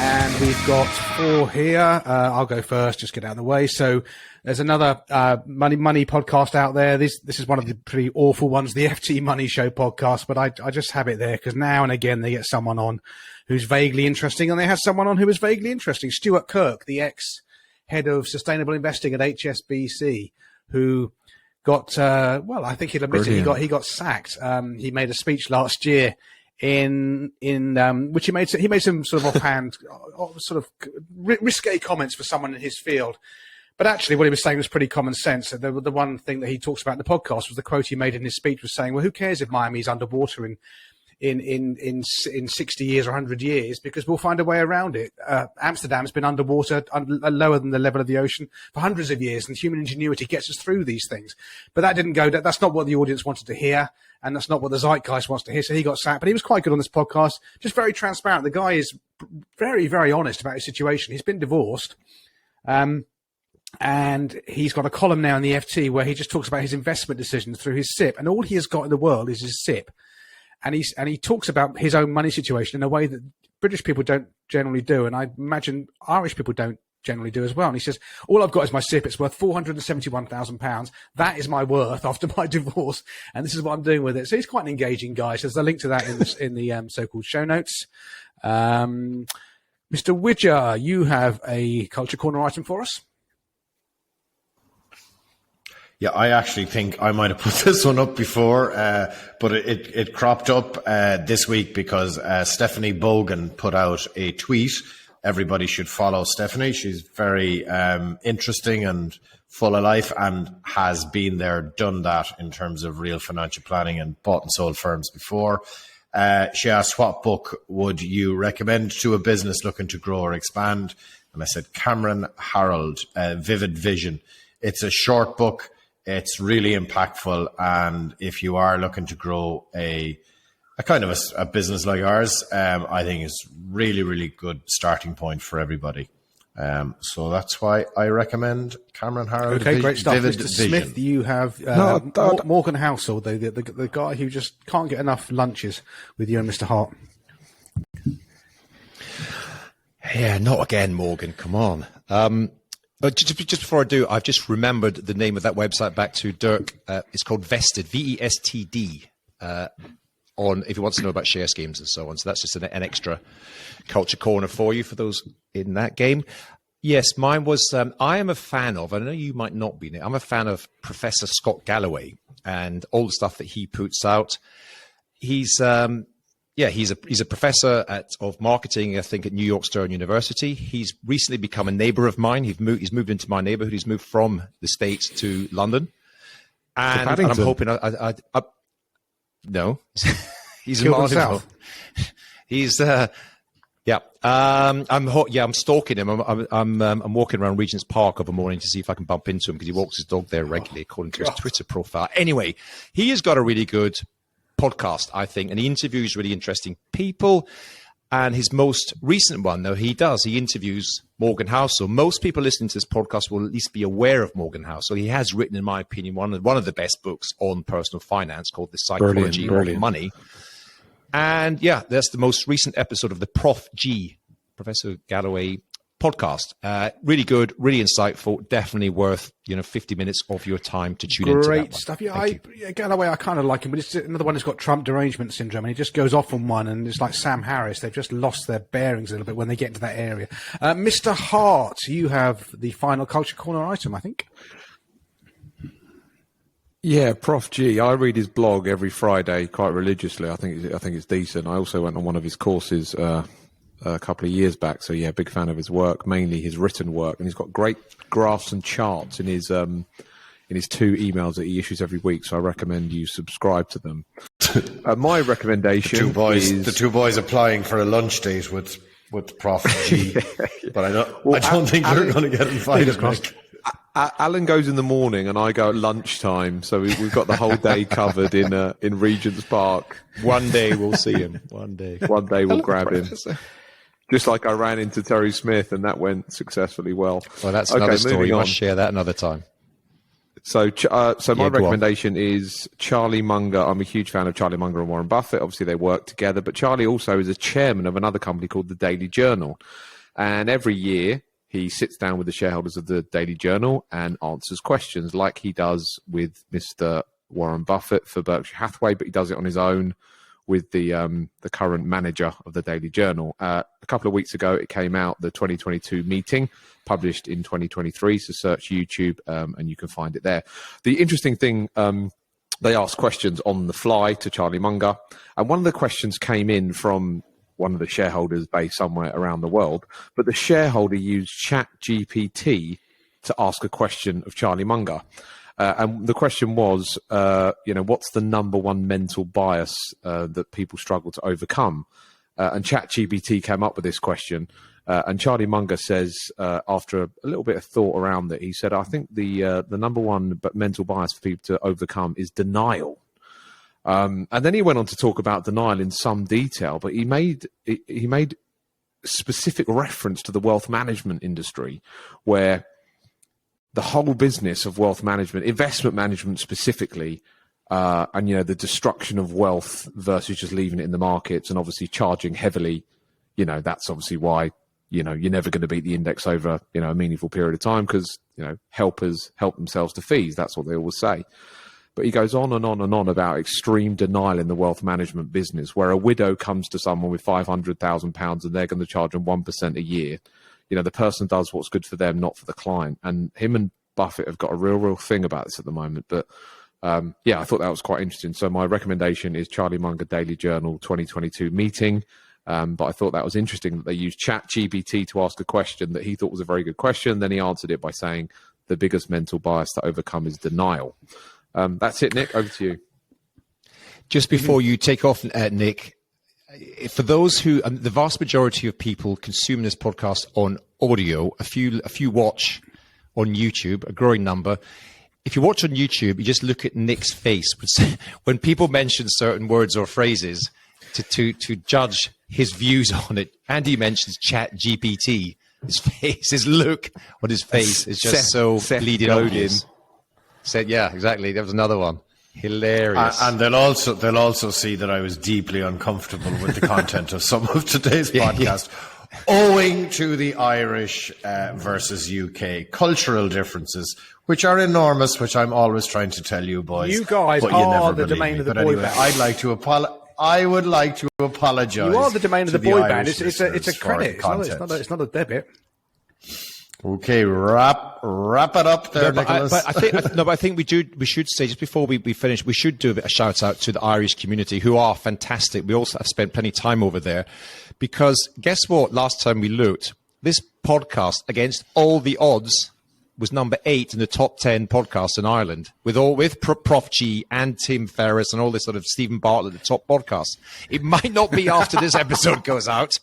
And we've got 4 here. I'll go first, just get out of the way. So there's another money podcast out there. This is one of the pretty awful ones, the FT Money Show podcast, but I just have it there because now and again they get someone on who's vaguely interesting, and they had someone on who was vaguely interesting. Stuart Kirk, the ex-head of sustainable investing at HSBC, who got, I think he'll admit it, he got sacked. He made a speech last year in which he made some sort of offhand, sort of risque comments for someone in his field. But actually what he was saying was pretty common sense. The one thing that he talks about in the podcast was the quote he made in his speech was saying, well, who cares if Miami's underwater in 60 years or 100 years, because we'll find a way around it. Amsterdam's been underwater, lower than the level of the ocean for hundreds of years, and human ingenuity gets us through these things. But that didn't go, that's not what the audience wanted to hear, and that's not what the zeitgeist wants to hear, so he got sacked. But he was quite good on this podcast, just very transparent. The guy is very, very honest about his situation. He's been divorced, and he's got a column now in the FT where he just talks about his investment decisions through his SIP, and all he has got in the world is his SIP. And he talks about his own money situation in a way that British people don't generally do, and I imagine Irish people don't generally do as well. And he says, all I've got is my SIP. It's worth £471,000. That is my worth after my divorce, and this is what I'm doing with it. So he's quite an engaging guy. So there's a link to that in the so-called show notes. Mr. Widger, you have a Culture Corner item for us? Yeah, I actually think I might have put this one up before, but it cropped up this week because Stephanie Bogan put out a tweet. Everybody should follow Stephanie. She's very interesting and full of life, and has been there, done that in terms of real financial planning, and bought and sold firms before. She asked, what book would you recommend to a business looking to grow or expand? And I said, Cameron Harold, Vivid Vision. It's a short book. It's really impactful, and if you are looking to grow a kind of a business like ours, I think it's really, really good starting point for everybody. So that's why I recommend Cameron Harold. Okay, great stuff. Vivid Mr. Vision. Smith, you have Morgan Housel, the guy who just can't get enough lunches with you and Mr. Hart. Yeah, not again, Morgan. Come on. But just before I do, I've just remembered the name of that website back to Dirk. It's called Vested, VESTD, on if you want to know about share schemes and so on. So that's just an extra Culture Corner for you, for those in that game. Yes, mine was, I am a fan of, I know you might not be, I'm a fan of Professor Scott Galloway and all the stuff that he puts out. He's a professor of marketing, I think, at New York Stern University. He's recently become a neighbor of mine. He's moved into my neighborhood. He's moved from the States to London. And I'm hoping no, he's in Martinsville. He's I'm stalking him. I'm walking around Regent's Park of a morning to see if I can bump into him, because he walks his dog there regularly, according to his Twitter profile. Anyway, he has got a really good podcast, I think, and he interviews really interesting people. And his most recent one, though, he interviews Morgan Housel. Most people listening to this podcast will at least be aware of Morgan Housel. He has written, in my opinion, one of the best books on personal finance, called The Psychology of Money. And yeah, that's the most recent episode of the Prof G, Professor Galloway podcast. Really good, really insightful, definitely worth 50 minutes of your time to tune into. Great stuff. Yeah, Galloway, I kind of like him, but it's another one who's got Trump derangement syndrome, and he just goes off on one, and it's like Sam Harris. They've just lost their bearings a little bit when they get into that area. Mr. Hart, you have the final Culture Corner item, I think. Yeah, Prof G. I read his blog every Friday quite religiously. I think it's decent. I also went on one of his courses a couple of years back. So yeah, big fan of his work, mainly his written work, and he's got great graphs and charts in his 2 emails that he issues every week. So I recommend you subscribe to them. My recommendation the two boys applying for a lunch date with Prof G, but I don't think they're going to get invited. Alan goes in the morning and I go at lunchtime, so we've got the whole day covered in Regent's Park. One day we'll see him. One day we'll grab him. Just like I ran into Terry Smith, and that went successfully well. Well, that's another story. I'll share that another time. So my recommendation is Charlie Munger. I'm a huge fan of Charlie Munger and Warren Buffett. Obviously, they work together, but Charlie also is a chairman of another company called the Daily Journal. And every year, he sits down with the shareholders of the Daily Journal and answers questions like he does with Mr. Warren Buffett for Berkshire Hathaway, but he does it on his own with the current manager of the Daily Journal. A couple of weeks ago, it came out, the 2022 meeting, published in 2023. So search YouTube and you can find it there. The interesting thing, they asked questions on the fly to Charlie Munger. And one of the questions came in from one of the shareholders based somewhere around the world. But the shareholder used ChatGPT to ask a question of Charlie Munger. And the question was, what's the number one mental bias that people struggle to overcome? And ChatGPT came up with this question. And Charlie Munger says, after a little bit of thought around it, he said, I think the number one mental bias for people to overcome is denial. And then he went on to talk about denial in some detail, but he made specific reference to the wealth management industry, where the whole business of wealth management, investment management specifically, and the destruction of wealth versus just leaving it in the markets and obviously charging heavily, that's obviously why you're never going to beat the index over a meaningful period of time, because helpers help themselves to fees. That's what they always say. But he goes on and on and on about extreme denial in the wealth management business, where a widow comes to someone with £500,000 and they're going to charge them 1% a year. The person does what's good for them, not for the client. And him and Buffett have got a real thing about this at the moment. But I thought that was quite interesting. So my recommendation is Charlie Munger Daily Journal 2022 meeting. But I thought that was interesting that they used ChatGPT to ask a question that he thought was a very good question. Then he answered it by saying the biggest mental bias to overcome is denial. That's it, Nick. Over to you. Just before you take off, Nick, for those who, the vast majority of people consume this podcast on audio, a few watch on YouTube, a growing number. If you watch on YouTube, you just look at Nick's face when people mention certain words or phrases to judge his views on it. Andy mentions ChatGPT. His face, his look on his face is just so bleeding obvious. Said, yeah, exactly. That was another one. Hilarious. And they'll also see that I was deeply uncomfortable with the content of some of today's podcast, owing to the Irish versus UK cultural differences, which are enormous, which I'm always trying to tell you, boys. You guys are the domain of the boy band. I would like to apologise. You are the domain of the boy band. It's a credit. It's not a debit. Okay, wrap it up there, Nicholas. I think we should say, just before we finish, we should do a shout out to the Irish community, who are fantastic. We also have spent plenty of time over there, because guess what? Last time we looked, this podcast, against all the odds, was number 8 in the top 10 podcasts in Ireland, with Prof G and Tim Ferriss and all this sort of Stephen Bartlett, the top podcasts. It might not be after this episode goes out,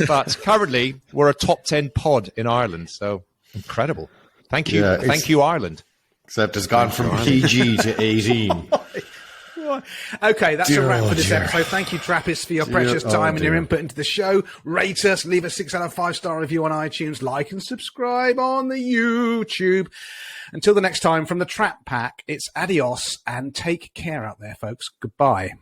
but currently we're a top 10 pod in Ireland. So incredible. Thank you. Yeah, thank you, Ireland. Except it's gone from PG to 18. Okay, that's a wrap for this episode. Thank you, Trappists, for your precious time and your input into the show. Rate us, leave a 6 out of 5 star review on iTunes, like and subscribe on the YouTube. Until the next time, from the Trap Pack, it's adios and take care out there, folks. Goodbye.